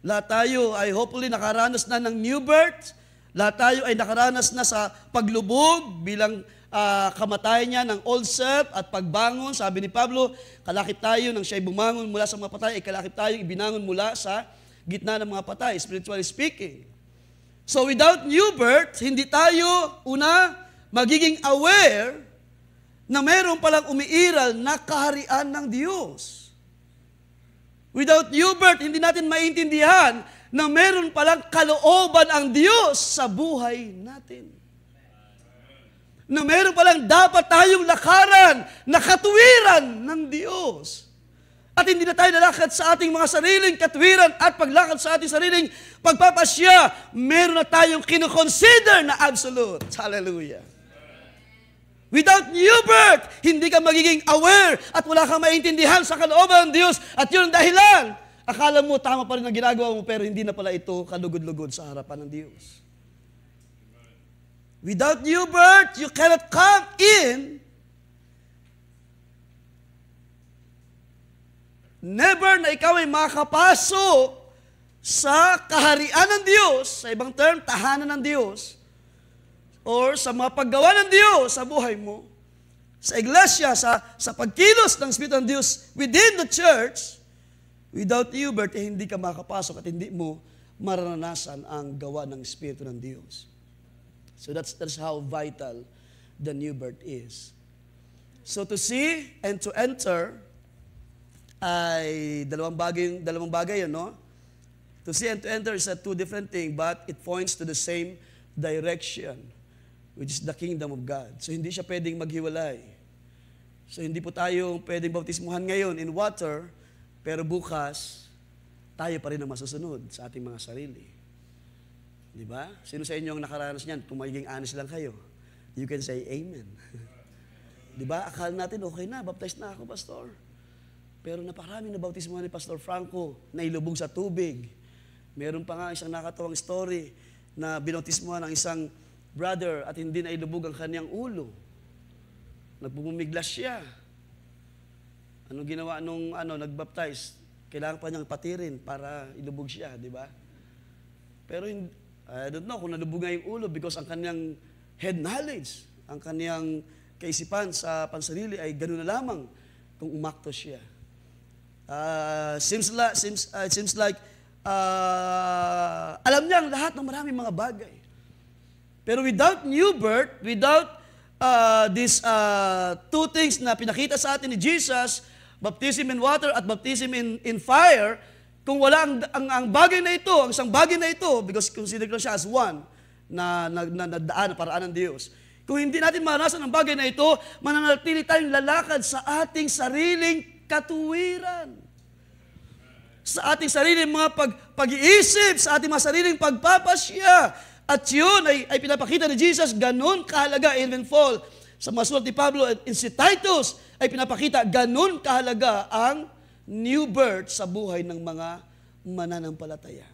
S1: Lahat tayo ay hopefully nakaranas na ng new birth. Lahat tayo ay nakaranas na sa paglubog bilang kamatayan niya ng old self at pagbangon. Sabi ni Pablo, kalakip tayo nang siya'y bumangon mula sa mga patay, ay kalakip tayo ibinangon mula sa gitna ng mga patay, spiritually speaking. So without new birth, hindi tayo, magiging aware na mayroon palang umiiral na kaharian ng Diyos. Without new birth, hindi natin maintindihan na mayroon palang kalooban ang Diyos sa buhay natin. Na mayroon palang dapat tayong lakaran na katuwiran ng Diyos. At hindi na tayo lalakad sa ating mga sariling katwiran at paglakad sa ating sariling pagpapasya. Meron na tayong kinoconsider na absolute. Hallelujah. Without new birth, hindi ka magiging aware at wala kang maintindihan sa kalooban ng Diyos. At yun ang dahilan. Akala mo, tama pa rin ang ginagawa mo, pero hindi na pala ito kalugod-lugod sa harapan ng Diyos. Without new birth, you cannot come in. Never na ikaw ay makapasok sa kaharian ng Diyos, sa ibang term, tahanan ng Diyos, or sa mga paggawa ng Diyos sa buhay mo, sa iglesia, sa pagkilos ng Espiritu ng Diyos within the church, without new birth, hindi ka makapasok at hindi mo maranasan ang gawa ng Espiritu ng Diyos. So that's how vital the new birth is. So to see and to enter ay dalawang bagay yun, no? To see and to enter is two different things, but it points to the same direction, which is the kingdom of God. So hindi siya pwedeng maghiwalay. So hindi po tayo pwedeng bautismuhan ngayon in water, pero bukas, tayo pa rin ang masusunod sa ating mga sarili. Di ba? Sino sa inyo ang nakaranas niyan? Kung magiging honest lang kayo, you can say amen. Di ba? Akala natin, okay na, baptized na ako, Pastor. Pero napakarami na bautismuhan ni Pastor Franco na ilubog sa tubig. Meron pa nga isang nakatawang story na binautismuhan ng isang brother at hindi na ilubog ang kanyang ulo. Nagbumiglas siya. Anong ginawa nung nagbaptize? Kailangan pa niyang patirin para ilubog siya, di ba? Pero I don't know kung nalubog nga yung ulo because ang kanyang head knowledge, ang kanyang kaisipan sa pansarili ay gano'n na lamang kung umakto siya. Seems like alam niya ang lahat ng maraming mga bagay. Pero without new birth, without these two things na pinakita sa atin ni Jesus, baptism in water at baptism in fire, kung wala ang bagay na ito, ang isang bagay na ito, because consider ko siya as one, na paraan ng Diyos. Kung hindi natin maranasan ang bagay na ito, mananatili tayong lalakad sa ating sariling katuwiran. Sa ating sariling mga pag-iisip, sa ating mga sariling pagpapasya. At yun ay pinapakita ni Jesus, ganun kahalaga, even Paul, sa mga sulat ni Pablo in si Titus, ay pinapakita, ganun kahalaga ang new birth sa buhay ng mga mananampalataya.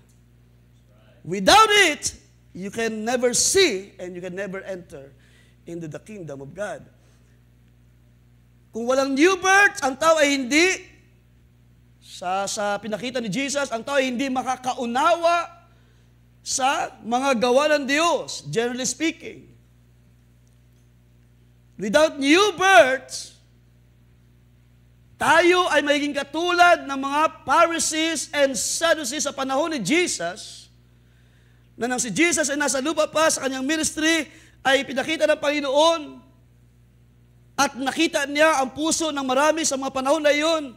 S1: Without it, you can never see and you can never enter into the kingdom of God. Kung walang new birth, ang tao ay hindi, sa pinakita ni Jesus, ang tao ay hindi makakaunawa sa mga gawa ng Diyos, generally speaking. Without new birth, tayo ay magiging katulad ng mga Pharisees and Sadducees sa panahon ni Jesus, na nang si Jesus ay nasa lupa pa sa kanyang ministry, ay pinakita ng Panginoon at nakita niya ang puso ng marami sa mga panahon na iyon.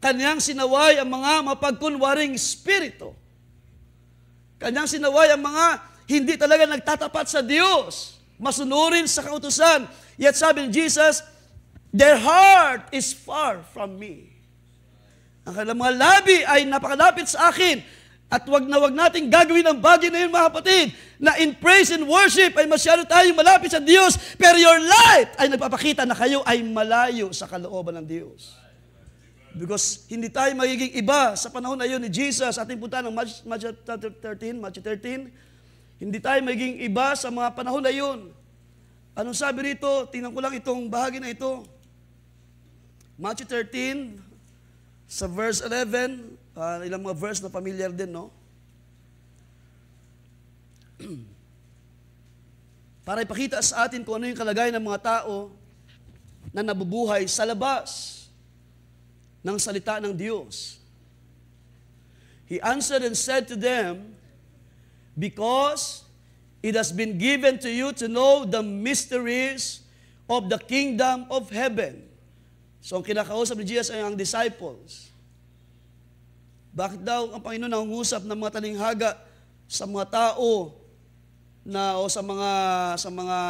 S1: Kanyang sinaway ang mga mapagkunwaring espiritu. Kanyang sinaway ang mga hindi talaga nagtatapat sa Diyos, masunurin sa kautusan. Yet sabi ni Jesus, their heart is far from me. Ang kanilang mga labi ay napakalapit sa akin. At wag nating gagawin ang bagay na yun, mga kapatid, na in praise and worship ay masyado tayong malapit sa Diyos, pero your life ay nagpapakita na kayo ay malayo sa kalooban ng Diyos. Because hindi tayo magiging iba sa panahon na yun ni Jesus. Ating punta ng Matthew 13, hindi tayo magiging iba sa mga panahon na yun. Anong sabi rito? Tingnan ko lang itong bahagi na ito. Matthew 13, sa verse 11, ilang mga verse na familiar din, no? Para ipakita sa atin kung ano yung kalagayan ng mga tao na nabubuhay sa labas ng salita ng Diyos. He answered and said to them, because it has been given to you to know the mysteries of the kingdom of heaven. So ang kinakausap ni Jesus ay ang disciples. Bakit daw ang Panginoon nangungusap ng mga talinghaga sa mga tao na o sa mga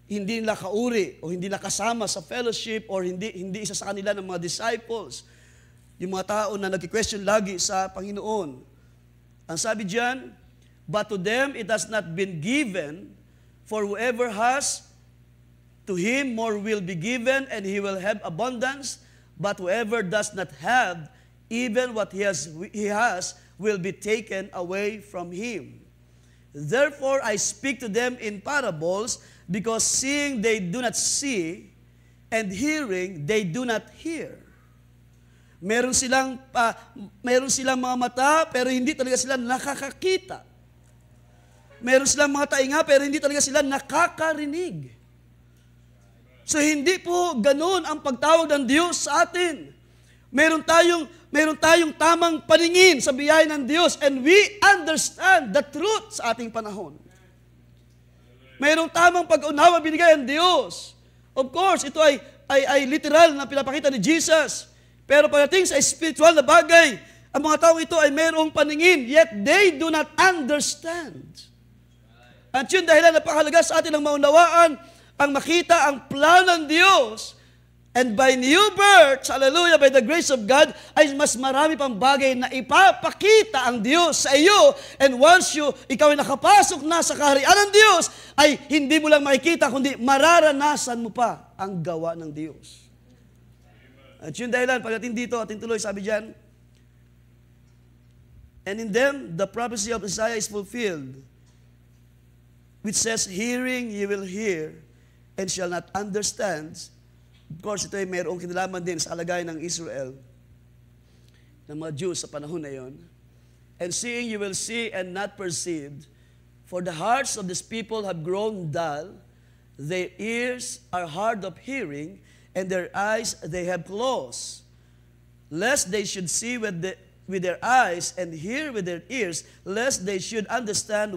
S1: hindi nila kauri o hindi nila kasama sa fellowship or hindi isa sa kanila ng mga disciples, yung mga tao na nag-question lagi sa Panginoon. Ang sabi diyan, but to them it has not been given, for whoever has, to him more will be given, and he will have abundance, but whoever does not have, even what he has will be taken away from him. Therefore I speak to them in parables, because seeing they do not see, and hearing they do not hear. Meron silang mga mata, pero hindi talaga sila nakakakita. Meron silang mga tainga, pero hindi talaga sila nakakarinig. So hindi po ganun ang pagtawag ng Diyos sa atin. Meron tayong tamang paningin sa biyaya ng Diyos, and we understand the truth sa ating panahon. Mayroong tamang pag-unawa binigay ng Diyos. Of course, ito ay literal na pinapakita ni Jesus. Pero pagdating sa spiritual na bagay, ang mga tao ito ay mayroong paningin, yet they do not understand. At yun dahilan napakahalaga sa atin ang maunawaan, ang makita ang plano ng Diyos, And by new birth, hallelujah, by the grace of God, ay mas marami pang bagay na ipapakita ang Diyos sa iyo. And once ikaw ay nakapasok na sa kaharian ng Diyos, ay hindi mo lang makikita, kundi mararanasan mo pa ang gawa ng Diyos. At yun dahilan, pagdating dito, ating tuloy, sabi dyan, and in them, the prophecy of Isaiah is fulfilled, which says, hearing ye will hear, and shall not understand. Of course, ito ay mayroong kinalaman din sa kalagayan ng Israel, ng mga Jews sa panahon na yon. And seeing you will see and not perceive, for the hearts of this people have grown dull, their ears are hard of hearing, and their eyes they have closed, lest they should see with their eyes and hear with their ears, lest they should understand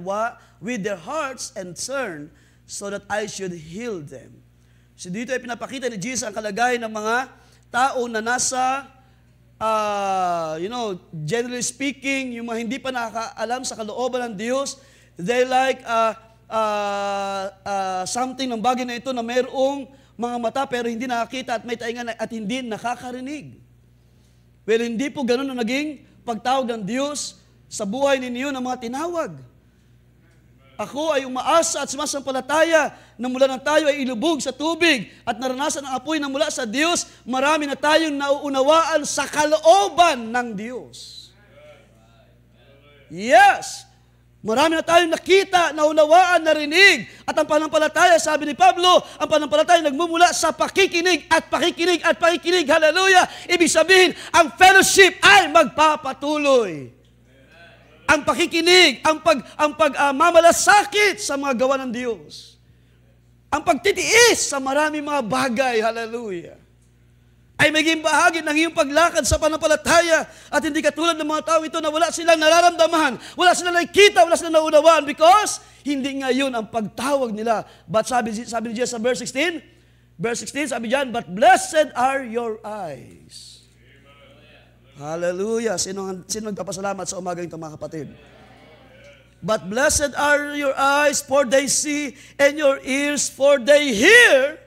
S1: with their hearts and turn, so that I should heal them. So dito ay pinapakita ni Jesus ang kalagayan ng mga tao na nasa, generally speaking, yung mga hindi pa nakakaalam sa kalooban ng Diyos, they like something ng bagay na ito na mayroong mga mata pero hindi nakakita at may tainga at hindi nakakarinig. Well, hindi po ganun ang naging pagtawag ng Diyos sa buhay ninyo ng mga tinawag. Ako ay umaasa at sumasampalataya na mula nang tayo ay ilubog sa tubig at naranasan ang apoy na mula sa Diyos, marami na tayong nauunawaan sa kalooban ng Diyos. Yes! Marami na tayong nakita, naunawaan, narinig. At ang panampalataya, sabi ni Pablo, ang panampalataya nagmumula sa pakikinig at pakikinig at pakikinig. Hallelujah! Ibig sabihin, ang fellowship ay magpapatuloy. Ang pakikinig, ang pagmamalasakit sa mga gawa ng Diyos. Ang pagtitiis sa maraming mga bagay, hallelujah, ay maging bahagi ng iyong paglakad sa panampalataya at hindi katulad ng mga tao ito na wala silang nararamdaman, wala silang nakikita, wala silang naunawaan because hindi ngayon ang pagtawag nila. But sabi ni Jesus sa verse 16, sabi diyan, but blessed are your eyes. Hallelujah. Sino nagpapasalamat sa umagang ito, mga kapatid? But blessed are your eyes, for they see, and your ears, for they hear.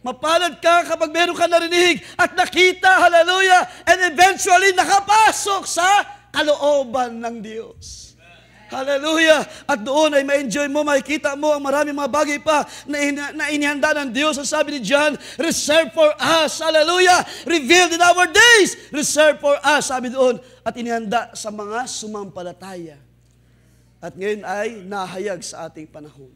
S1: Mapalad ka kapag meron ka narinig at nakita, hallelujah, and eventually nakapasok sa kalooban ng Diyos. Hallelujah! At doon ay ma-enjoy mo, makikita mo ang maraming mga bagay pa na inihanda ng Diyos. Ang sabi ni John, reserved for us. Hallelujah! Revealed in our days. Reserved for us. Sabi doon, at inihanda sa mga sumampalataya. At ngayon ay nahayag sa ating panahon.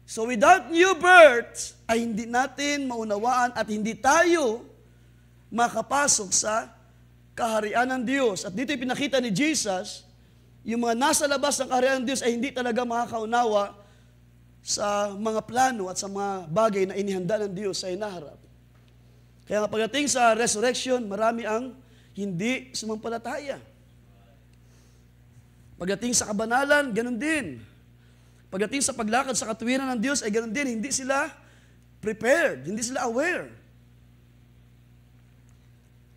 S1: So without new birth, ay hindi natin maunawaan at hindi tayo makapasok sa kaharian ng Diyos. At dito pinakita ni Jesus, yung mga nasa labas ng kaharian ng Diyos ay hindi talaga makakaunawa sa mga plano at sa mga bagay na inihanda ng Diyos sa inaharap. Kaya nga pagdating sa resurrection, marami ang hindi sumampalataya. Pagdating sa kabanalan, ganun din. Pagdating sa paglakad sa katuwiran ng Diyos, ay ganun din. Hindi sila prepared, hindi sila aware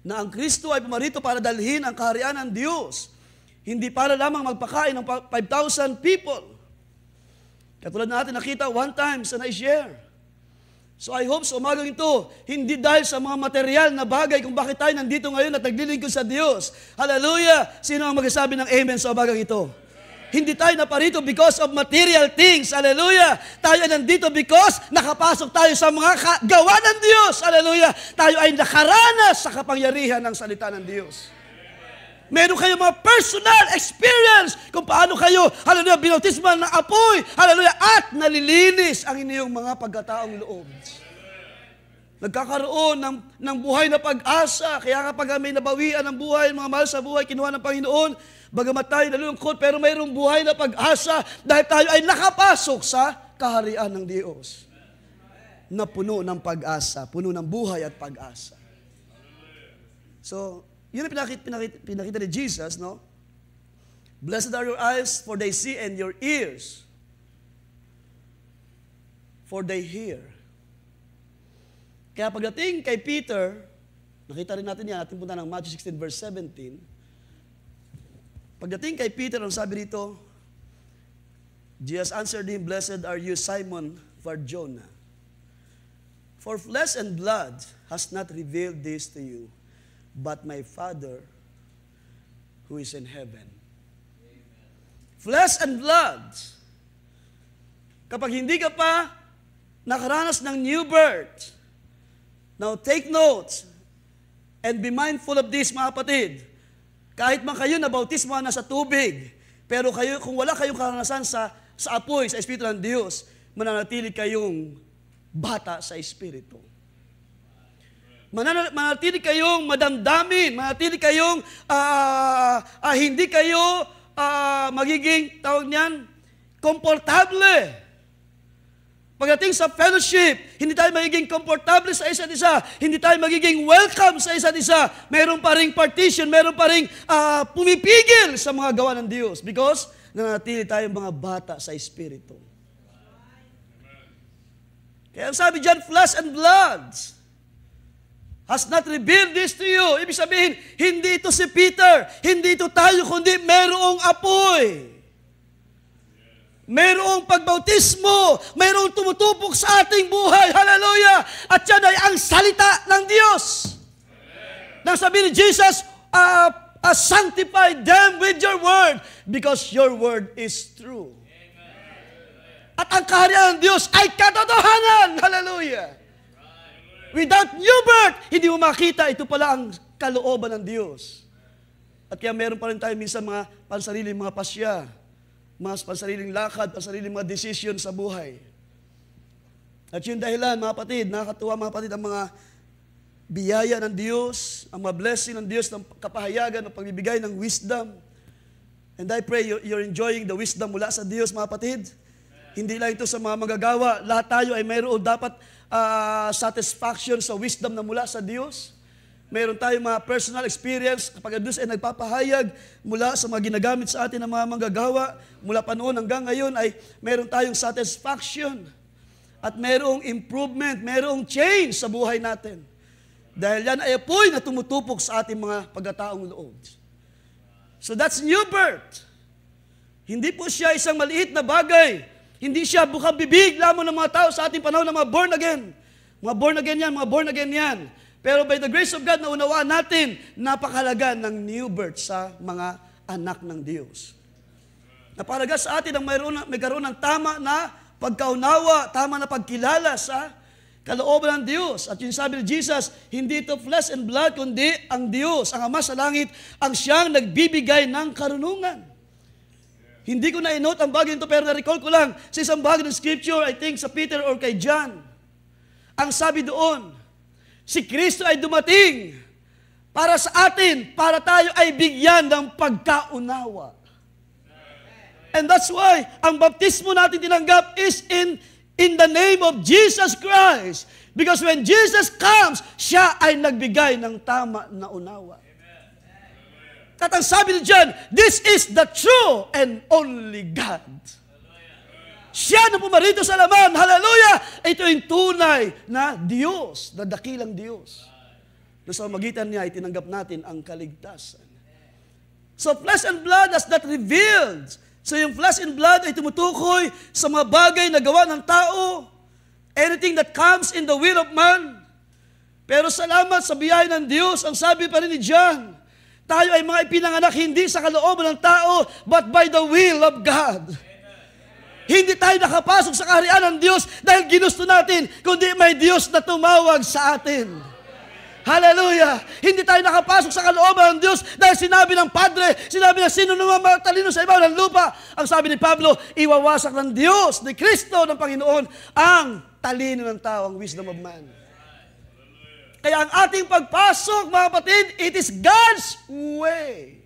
S1: na ang Kristo ay pumarito para dalhin ang kaharian ng Diyos. Hindi para lamang magpakain ng 5,000 people. Katulad natin nakita one time sa na-share. So I hope sa umagang ito, hindi dahil sa mga material na bagay kung bakit tayo nandito ngayon at naglilingkod sa Diyos. Hallelujah! Sino ang magsasabi ng amen sa umagang ito? Hindi tayo naparito because of material things. Hallelujah! Tayo ay nandito because nakapasok tayo sa mga gawa ng Diyos. Hallelujah! Tayo ay nakaranas sa kapangyarihan ng salita ng Diyos. Meron kayo mga personal experience kung paano kayo, hallelujah, binautisman ng apoy, hallelujah, at nalilinis ang inyong mga pagkataong loob. Nagkakaroon ng buhay na pag-asa. Kaya kapag may nabawian ng buhay, mga mahal sa buhay, kinuha ng Panginoon, bagamat tayo nalulungkot, pero mayroong buhay na pag-asa dahil tayo ay nakapasok sa kaharian ng Diyos na puno ng pag-asa, puno ng buhay at pag-asa. So, yun ang pinakita ni Jesus, no? Blessed are your eyes, for they see, and your ears, for they hear. Kaya pagdating kay Peter, nakita rin natin yan, ating punta ng Matthew 16 verse 17. Pagdating kay Peter, ang sabi rito, Jesus answered him, blessed are you, Simon Bar-Jonah. For flesh and blood has not revealed this to you, but my Father who is in heaven. Flesh and blood. Kapag hindi ka pa nakaranas ng new birth, now take notes and be mindful of this, mga kapatid. Kahit man kayo na bautismo na sa tubig, pero kayo, kung wala kayong karanasan sa apoy, sa Espiritu ng Diyos, mananatili kayong bata sa Espiritu. Manatili kayong madamdamin, manatili kayong hindi kayo magiging, tawag niyan, komportable. Pagdating sa fellowship, hindi tayo magiging komportable sa isa't isa, hindi tayo magiging welcome sa isa't isa, meron pa ring partition, meron pa ring pumipigil sa mga gawa ng Diyos because nanatili tayong mga bata sa Espiritu. Kaya sabi dyan, flesh and blood has not revealed this to you. Ibig sabihin, hindi ito si Peter, hindi ito tayo, kundi merong apoy. Mayroong pagbautismo, mayroong tumutupok sa ating buhay. Hallelujah! At yan ay ang salita ng Diyos. Nang sabi ni Jesus, sanctify them with your word because your word is true. At ang kaharian ng Diyos ay katotohanan. Hallelujah! Without new birth, hindi mo makita ito pala ang kalooban ng Diyos. At kaya meron pa rin tayo minsan mga pansariling mga pasya, mga pansariling lakad, pansariling mga decision sa buhay. At yun dahilan, mga kapatid, nakakatuwa mga kapatid, ang mga biyaya ng Diyos, ang mga blessing ng Diyos, ng kapahayagan, ng pagbibigay ng wisdom. And I pray you're enjoying the wisdom mula sa Diyos, mga kapatid. Hindi lang ito sa mga magagawa. Lahat tayo ay mayroon dapat satisfaction sa wisdom na mula sa Diyos. Mayroon tayong mga personal experience kapag ang Diyos ay nagpapahayag mula sa mga ginagamit sa atin ng mga manggagawa. Mula pa noon hanggang ngayon ay mayroon tayong satisfaction at mayroong improvement, mayroong change sa buhay natin. Dahil yan ay apoy na tumutupok sa ating mga pagkataong loob. So that's new birth. Hindi po siya isang maliit na bagay. Hindi siya bukang bibig lamang ng mga tao sa ating panahon ng mga born again. Mga born again yan, mga born again yan. Pero by the grace of God, naunawaan natin, napakalaga ng new birth sa mga anak ng Diyos. Napakalaga sa atin ang mayroon ng tama na pagkaunawa, tama na pagkilala sa kalooban ng Diyos. At yung sabi ni Jesus, hindi ito flesh and blood, kundi ang Diyos, ang Ama sa langit, ang siyang nagbibigay ng karunungan. Hindi ko na-note ang bagay nito, pero na-recall ko lang sa isang bagay ng scripture, I think sa Peter or kay John. Ang sabi doon, si Kristo ay dumating para sa atin, para tayo ay bigyan ng pagkaunawa. And that's why, ang baptismo natin tinanggap is in the name of Jesus Christ. Because when Jesus comes, siya ay nagbigay ng tama na unawa. At ang sabi ni John, this is the true and only God. Siya na pumarito sa laman. Hallelujah! Ito yung tunay na Diyos, na dakilang Diyos. Na sa magitan niya, itinanggap natin ang kaligtasan. So flesh and blood has not revealed. So yung flesh and blood ay tumutukoy sa mga bagay na gawa ng tao. Anything that comes in the will of man. Pero salamat sa biyaya ng Diyos, ang sabi pa rin ni John, tayo ay mga ipinanganak hindi sa kalooban ng tao, but by the will of God. Hindi tayo nakapasok sa kaharian ng Diyos dahil ginusto natin, kundi may Diyos na tumawag sa atin. Hallelujah! Hindi tayo nakapasok sa kalooban ng Diyos dahil sinabi ng Padre, sinabi na sino naman matalino sa ibabaw ng lupa. Ang sabi ni Pablo, iwawasak ng Diyos, ni Kristo, ng Panginoon, ang talino ng tao, ang wisdom of man. Kaya ang ating pagpasok, mga kapatid, it is God's way.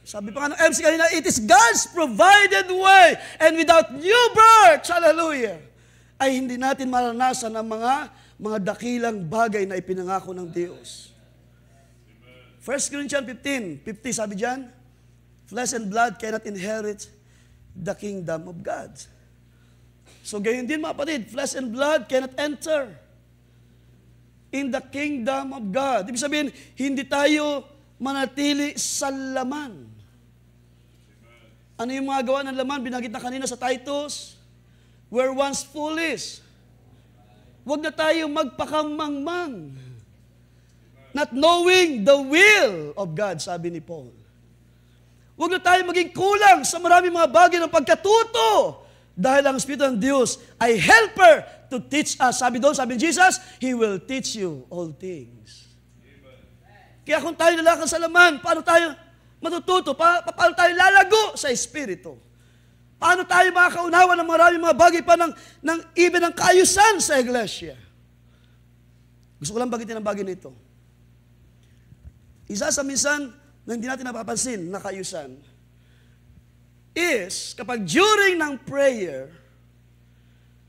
S1: Sabi pa nga ng MC kanina, it is God's provided way. And without new birth, hallelujah, ay hindi natin maranasan ang mga dakilang bagay na ipinangako ng Diyos. 1 Corinthians 15:50, sabi dyan, flesh and blood cannot inherit the kingdom of God. So gayon din mga kapatid, flesh and blood cannot enter in the kingdom of God. Ibig sabihin, hindi tayo manatili sa laman. Ano yung mga gawa ng laman? Binanggit na kanina sa Titus. We're once foolish. Huwag na tayo magpakamangmang. Not knowing the will of God, sabi ni Paul. Huwag na tayo maging kulang sa maraming mga bagay ng pagkatuto. Dahil ang Espiritu ng Diyos ay helper to teach us. Sabi doon, sabi ni Jesus, He will teach you all things. Kaya kung tayo lalakad sa laman, paano tayo matututo? Paano tayo lalago sa Espiritu? Paano tayo makakaunawa ng maraming mga bagay pa even ng kaayusan sa iglesia? Gusto ko lang bagitin ang bagay nito. Isa sa minsan na hindi natin napapansin na kaayusan is kapag during ng prayer,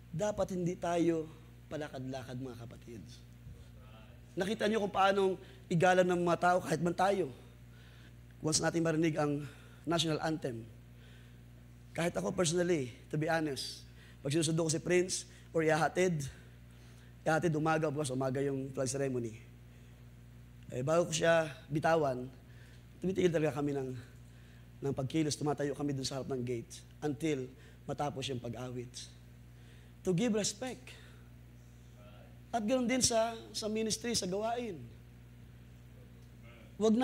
S1: dapat hindi tayo palakad-lakad mga kapatid. Nakita niyo kung paanong igalan ng mga tao kahit man tayo. Once natin marinig ang national anthem, kahit ako personally, to be honest, pag sinusundo ko si Prince or ihahatid umaga, bukas umaga yung flag ceremony. Bago ko siya bitawan, tumitigil talaga kami ng pagkilos, tumatayo kami dun sa harap ng gate until matapos yung pag-awit. To give respect. At ganoon din sa ministry, sa gawain. Wag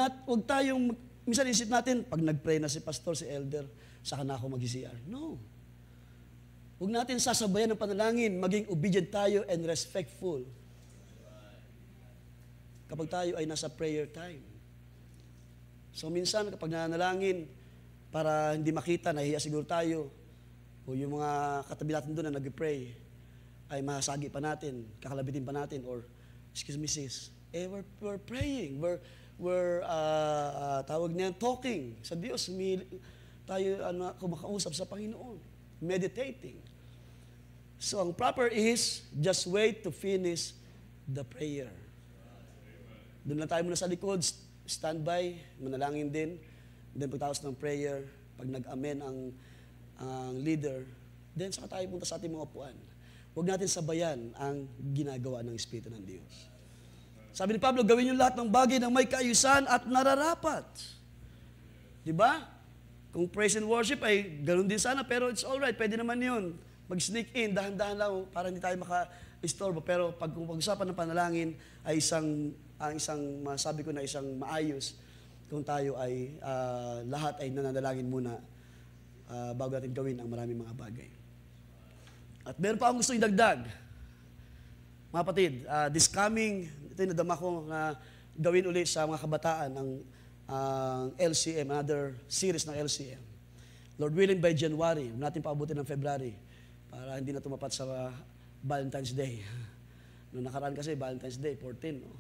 S1: tayong, minsan isip natin, pag nag-pray na si pastor, si elder, saka na ako mag-CR. No. Huwag natin sasabayan ng panalangin, maging obedient tayo and respectful. Kapag tayo ay nasa prayer time. So minsan kapag nanalangin, para hindi makita, nahiya siguro tayo, o yung mga katabi natin doon na nag-pray, ay masagi pa natin, kakalabitin pa natin, or, excuse me sis, we're praying, we're tawag niyan, talking sa Diyos, tayo kumakausap sa Panginoon, meditating. So ang proper is, just wait to finish the prayer. Doon lang tayo muna sa likod, standby, manalangin din. Then pagtapos ng prayer, pag nag-amen ang leader, then saka tayo punta sa ating mga upuan. Huwag natin sabayan ang ginagawa ng Espiritu ng Diyos. Sabi ni Pablo, gawin yung lahat ng bagay na may kaayusan at nararapat. Di ba? Kung praise and worship ay ganun din sana, pero it's alright, pwede naman yun. Mag-sneak in, dahan-dahan lang para hindi tayo maka-istorbo. Pero pag pag-usapan ng panalangin ay isang masabi ko na isang maayos kung tayo ay lahat ay nananalangin muna bago natin gawin ang maraming mga bagay. At meron pa akong gusto idagdag. Mga kapatid, this coming, ito yung nadama ko na gawin ulit sa mga kabataan ng LCM, another series ng LCM. Lord willing, by January, natin paabutin ng February para hindi na tumapat sa Valentine's Day. Noong nakaraan kasi, Valentine's Day, 14, no?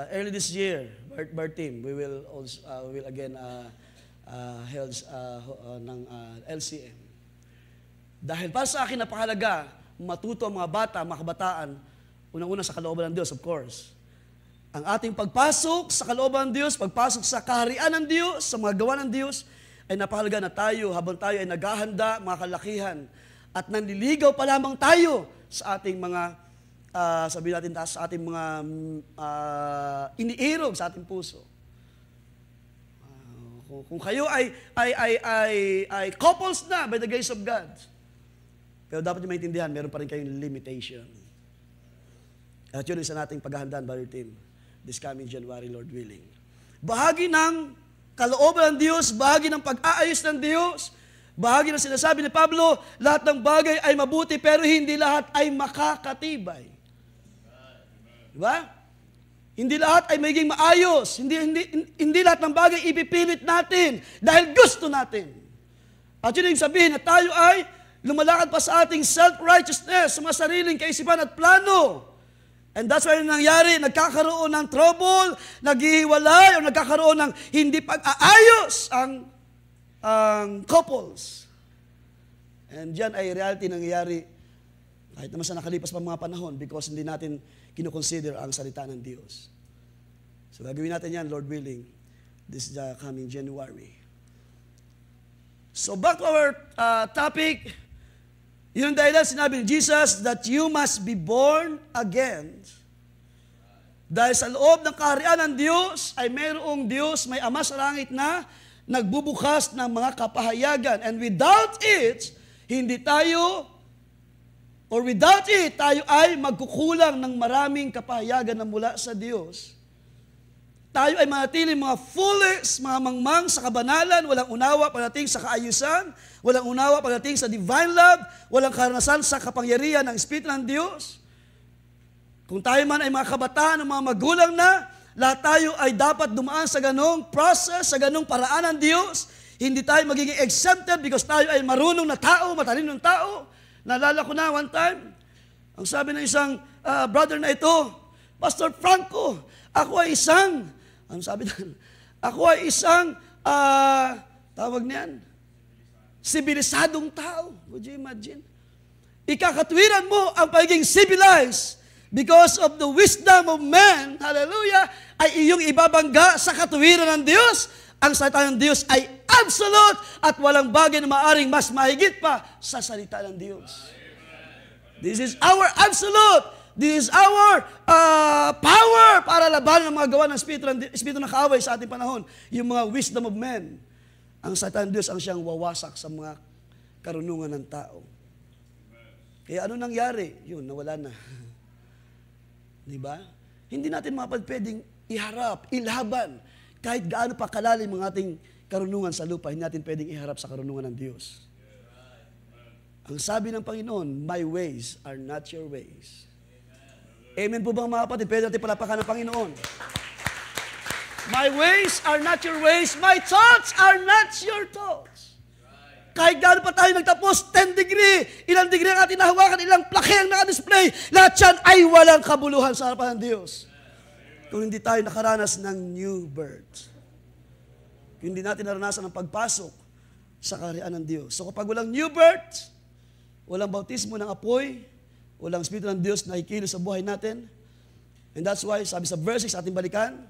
S1: Early this year, Bar team, we will again held ng LCM. Dahil para sa akin napakahalaga, matuto ang mga bata, mga kabataan, unang-una sa kalooban ng Diyos, of course. Ang ating pagpasok sa kalooban ng Diyos, pagpasok sa kaharian ng Diyos, sa mga gawa ng Diyos, ay napakahalaga na tayo, habang tayo ay naghahanda, mga kalakihan, at nanliligaw pa lamang tayo sa ating mga sabihin natin sa ating mga iniirog sa ating puso. Kung kayo ay couples na by the grace of God, pero dapat nyo maintindihan, meron pa rin kayong limitation. At yun isa nating paghahandaan, brother team, this coming January, Lord willing. Bahagi ng kalooban ng Diyos, bahagi ng pag-aayos ng Diyos, bahagi ng sinasabi ni Pablo, lahat ng bagay ay mabuti, pero hindi lahat ay makakatibay. Diba? Hindi lahat ay magiging maayos. Hindi lahat ng bagay ipipilit natin dahil gusto natin. At yun yung sabihin na tayo ay lumalakad pa sa ating self-righteousness, sa mga sariling kaisipan at plano. And that's why nangyari, nagkakaroon ng trouble, naghihiwalay, o nagkakaroon ng hindi pag-aayos ang couples. And dyan ay reality nangyayari kahit naman sa nakalipas pa mga panahon because hindi natin kinoconsider ang salita ng Diyos. So gagawin natin yan, Lord willing, this coming January. So back to our topic, yun dahil sinabi ni Jesus that you must be born again. Dahil sa loob ng kaharian ng Diyos ay mayroong Diyos, may Ama sa langit na nagbubukas ng mga kapahayagan. And without it, hindi tayo or without it, tayo ay magkukulang ng maraming kapahayagan na mula sa Diyos. Tayo ay manatiling mga foolish, mga mangmang sa kabanalan, walang unawa pagdating sa kaayusan, walang unawa pagdating sa divine love, walang karanasan sa kapangyarihan ng Espiritu ng Diyos. Kung tayo man ay mga kabataan, mga magulang na, lahat tayo ay dapat dumaan sa ganong process, sa ganong paraan ng Diyos. Hindi tayo magiging exempted because tayo ay marunong na tao, matalinong tao. Naalala ko na one time, ang sabi ng isang brother na ito, Pastor Franco, ako ay isang, ano sabi doon? Ako ay isang, tawag niyan, sibilisadong tao. Would you imagine? Ikakatwiran mo ang pagiging civilized because of the wisdom of man, hallelujah, ay iyong ibabangga sa katwiran ng Diyos. Ang salita ng Diyos ay absolute at walang bagay na maaring mas mahigit pa sa salita ng Diyos. This is our absolute. This is our power para labanan ang mga gawa ng Espiritu na kaaway sa ating panahon. Yung mga wisdom of men. Ang salita ng Diyos ang siyang wawasak sa mga karunungan ng tao. Kaya ano nangyari? Yun, nawala na. Diba? Hindi natin pwedeng iharap, ilaban. Kahit gaano pa kalalim ang ating karunungan sa lupa, hindi natin pwedeng iharap sa karunungan ng Diyos. Ang sabi ng Panginoon, my ways are not your ways. Amen po bang mga kapatid? Pwede natin palapakan ng Panginoon. My ways are not your ways. My thoughts are not your thoughts. Kahit gaano pa tayo nagtapos, 10 degree, ilang degree ang ating nahawakan, ilang plake ang nakadisplay, lahat yan ay walang kabuluhan sa harapan ng Diyos. Kung hindi tayo nakaranas ng new birth. Kung hindi natin naranasan ang pagpasok sa kaharian ng Diyos. So kapag walang new birth, walang bautismo ng apoy, walang Espiritu ng Diyos na ikilos sa buhay natin. And that's why, sabi sa verse 6 ating balikan,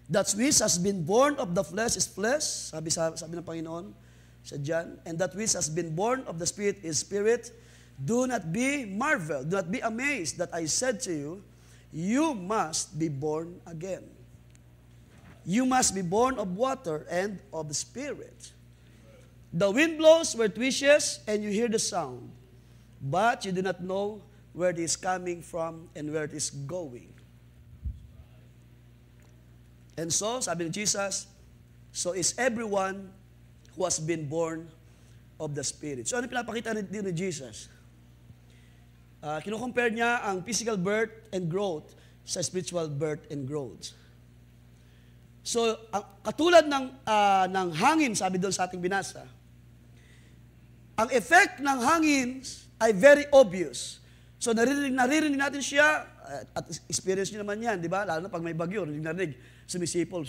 S1: that which has been born of the flesh is flesh, sabi ng Panginoon sa John, and that which has been born of the Spirit is spirit. Do not be marveled, do not be amazed that I said to you, you must be born again. You must be born of water and of the Spirit. The wind blows where it wishes, and you hear the sound, but you do not know where it is coming from and where it is going. And so, sabi ni Jesus, so is everyone who has been born of the Spirit. So ano pinapakita din ni Jesus? Kino-compare niya ang physical birth and growth sa spiritual birth and growth. So, katulad ng hangin, sabi doon sa ating binasa, ang effect ng hangin ay very obvious. So, naririnig natin siya, at experience niyo naman yan, di ba? Lalo na pag may bagyo, narinig, sumisipol.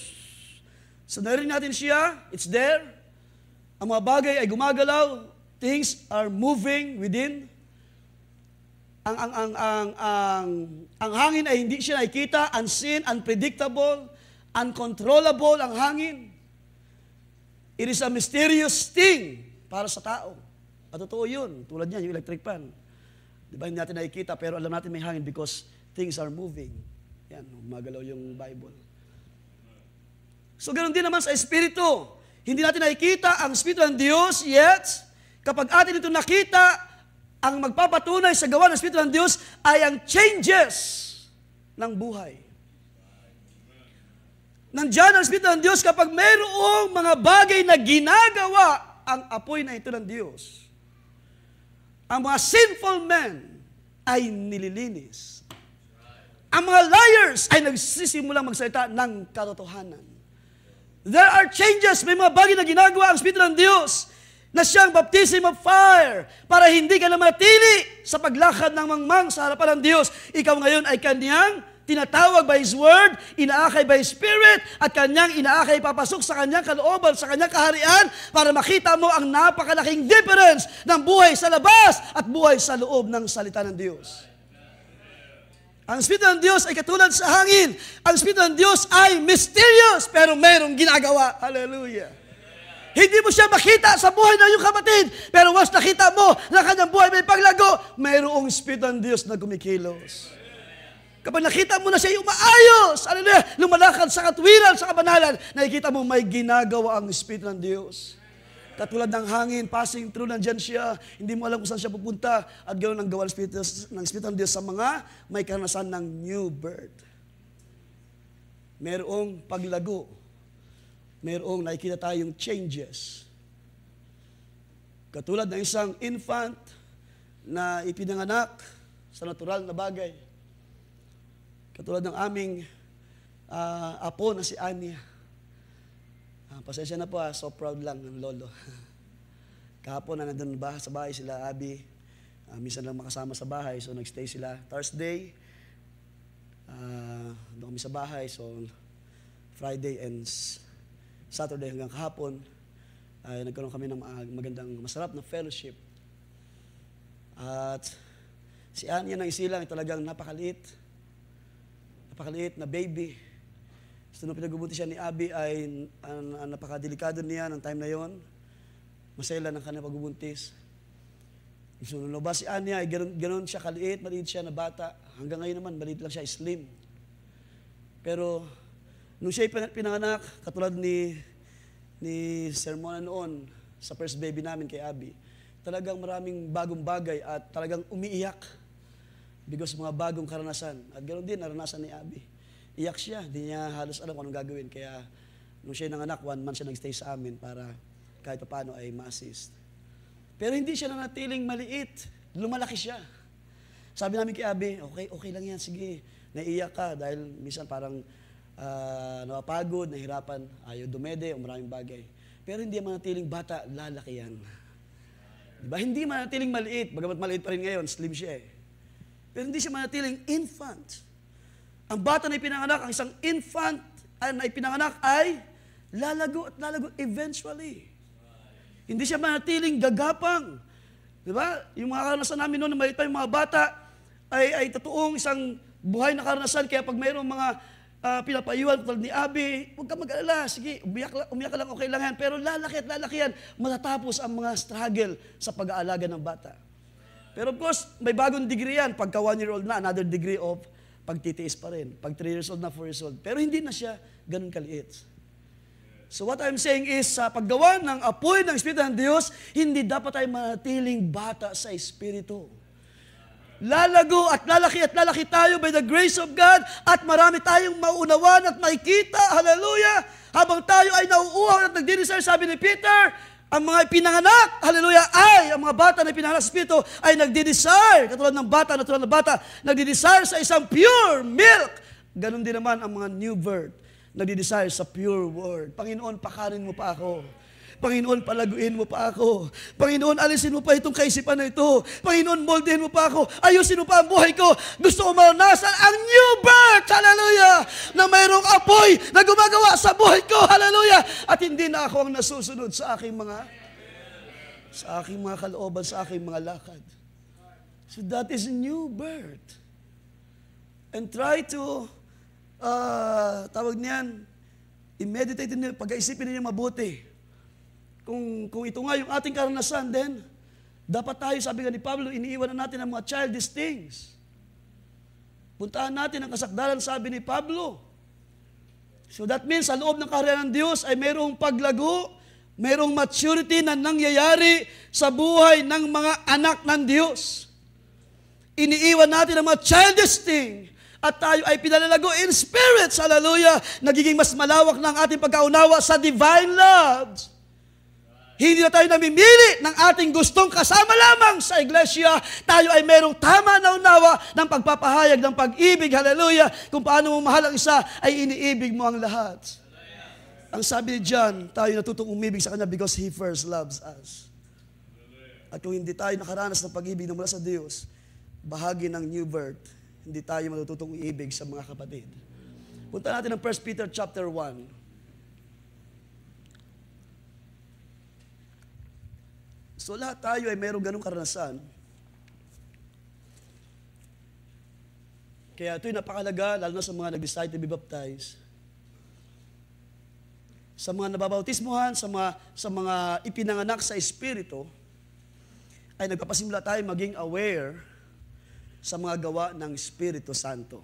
S1: So, naririnig natin siya, it's there. Ang mga bagay ay gumagalaw, things are moving within. Ang hangin ay hindi siya nakikita, unseen, unpredictable, uncontrollable ang hangin. It is a mysterious thing para sa tao. At totoo yun. Tulad niyan, yung electric fan. Di ba, hindi natin nakikita, pero alam natin may hangin because things are moving. Yan, magalaw yung Bible. So, ganoon din naman sa Espiritu. Hindi natin nakikita ang Espiritu ng Diyos, yet, kapag atin ito nakita, ang magpapatunay sa gawa ng Espiritu ng Diyos ay ang changes ng buhay. Nandiyan ang Espiritu ng Diyos kapag mayroong mga bagay na ginagawa ang apoy na ito ng Diyos. Ang mga sinful men ay nililinis. Ang mga liars ay nagsisimulang magsalita ng katotohanan. There are changes, may mga bagay na ginagawa ang Espiritu ng Diyos na siyang baptism of fire para hindi ka na matili sa paglakad ng mangmang sa harapan ng Diyos. Ikaw ngayon ay kanyang tinatawag by His Word, inaakay by His Spirit, at kanyang inaakay papasok sa kanyang kalooban, sa kanyang kaharian, para makita mo ang napakalaking difference ng buhay sa labas at buhay sa loob ng salita ng Diyos. Ang Espiritu ng Diyos ay katulad sa hangin. Ang Espiritu ng Diyos ay mysterious, pero mayroong ginagawa. Hallelujah. Hindi mo siya makita sa buhay ng iyong kapatid, pero once nakita mo na kanyang buhay may paglago, mayroong Espiritu ng Diyos na kumikilos. Kapag nakita mo na siya umaayos, lumalakad sa katwiran, sa kabanalan, nakikita mo may ginagawa ang Espiritu ng Diyos. Katulad ng hangin, passing through, nandyan siya, hindi mo alam kung saan siya pupunta. At ganoon ang gawa ng Espiritu ng Diyos sa mga may karanasan ng new birth. Merong paglago. Merong nakikita tayong changes. Katulad ng isang infant na ipinanganak sa natural na bagay. Katulad ng aming apo na si Anya. Pasensya na po so proud lang ng lolo. Kahapon na nandun sa bahay sila, Abby. Minsan lang makasama sa bahay, so nagstay sila. Thursday, doon kami sa bahay, so Friday and Saturday hanggang kahapon, ay nagkaroon kami ng magandang, masarap na fellowship. At si Anya ng isilang talagang napakaliit na baby. So, nung pinagbubuntis siya ni Abby ay napakadelikado niya ng time na yon. Masela ng kanyang pagbubuntis. So, nung lumabas si Anya ay ganoon siya kaliit, maliit siya na bata. Hanggang ngayon naman, maliit lang siya, slim. Pero, nung siya pinanganak, katulad ni Sir Mona noon, sa first baby namin kay Abby, talagang maraming bagong bagay at talagang umiiyak because mga bagong karanasan. At ganoon din, naranasan ni Abby. Iyak siya, hindi niya halos alam kung anong gagawin. Kaya nung siya nanganak, 1 month siya nagstay sa amin para kahit paano ay ma-assist. Pero hindi siya nanatiling maliit. Lumalaki siya. Sabi namin kay Abby, okay lang yan, sige. Naiiyak ka dahil minsan parang napapagod, nahirapan, ayaw dumede, o maraming bagay. Pero hindi manatiling bata, lalaki yan. Diba? Hindi manatiling maliit. Bagamat maliit pa rin ngayon, slim siya eh. Pero hindi siya manatiling infant. Ang bata na ipinanganak, ang isang infant na ipinanganak ay lalago at lalago eventually. Hindi siya manatiling gagapang. Diba? Yung mga karanasan namin noon, na maliit pa yung mga bata, ay totoong isang buhay na karanasan. Kaya pag mayroong mga pinapayuhan, tulad ni Abby, huwag ka mag-alala, sige, umiyak ka lang, okay lang yan. Pero lalaki yan, matatapos ang mga struggle sa pag-aalaga ng bata. Pero of course, may bagong degree yan. Pagka 1-year-old na, another degree of pagtitiis pa rin. Pag 3 years old na, 4 years old. Pero hindi na siya ganun kaliit. So what I'm saying is, sa paggawa ng apoy ng Espiritu ng Diyos, hindi dapat tayo manatiling bata sa Espiritu. Lalago at lalaki tayo by the grace of God at marami tayong maunawan at makikita. Hallelujah! Habang tayo ay nauuhaw at nagdinisar, sabi ni Peter, ang mga pinanganak, hallelujah, ang mga bata na pinanganak sa Espiritu ay nagdi-desire, katulad ng bata, natural na bata, nagdi-desire sa isang pure milk. Ganon din naman ang mga new birth, nagdi-desire sa pure word. Panginoon, pakanin mo pa ako. Panginoon, palaguin mo pa ako. Panginoon, alisin mo pa itong kaisipan na ito. Panginoon, moldehin mo pa ako. Ayusin mo pa ang buhay ko. Gusto ko maranasan ang new birth, hallelujah, na mayroong apoy na gumagawa sa buhay ko, hallelujah. At hindi na ako ang nasusunod sa aking mga kalooban, sa aking mga lakad. So that is new birth. And try to, tawag niyan, i-meditate niyo, pag-iisipin niyo mabuti. Kung ito nga yung ating karanasan, then, dapat tayo, sabi nga ni Pablo, iniiwan na natin ang mga childish things. Puntahan natin ang kasakdalan, sabi ni Pablo. So that means, sa loob ng kaharian ng Diyos ay mayroong paglago, mayroong maturity na nangyayari sa buhay ng mga anak ng Diyos. Iniiwan natin ang mga childish things at tayo ay pinalalago in spirits, hallelujah, nagiging mas malawak ng ating pagkaunawa sa divine love. Hindi na tayo namimili ng ating gustong kasama lamang sa iglesia. Tayo ay mayroong tama na unawa ng pagpapahayag ng pag-ibig, hallelujah, kung paano mo mahal ang isa, ay iniibig mo ang lahat. Ang sabi ni John, tayo natutong umibig sa Kanya because He first loves us. At kung hindi tayo nakaranas ng pag-ibig na mula sa Diyos, bahagi ng new birth, hindi tayo matututong uibig sa mga kapatid. Punta natin ng 1 Peter chapter 1. So lahat tayo ay mayroong ganong karanasan. Kaya ito'y napakalaga, lalo na sa mga nag-decide to be baptized. Sa mga nababautismuhan, sa mga ipinanganak sa Espiritu, ay nagpapasimula tayo maging aware sa mga gawa ng Espiritu Santo.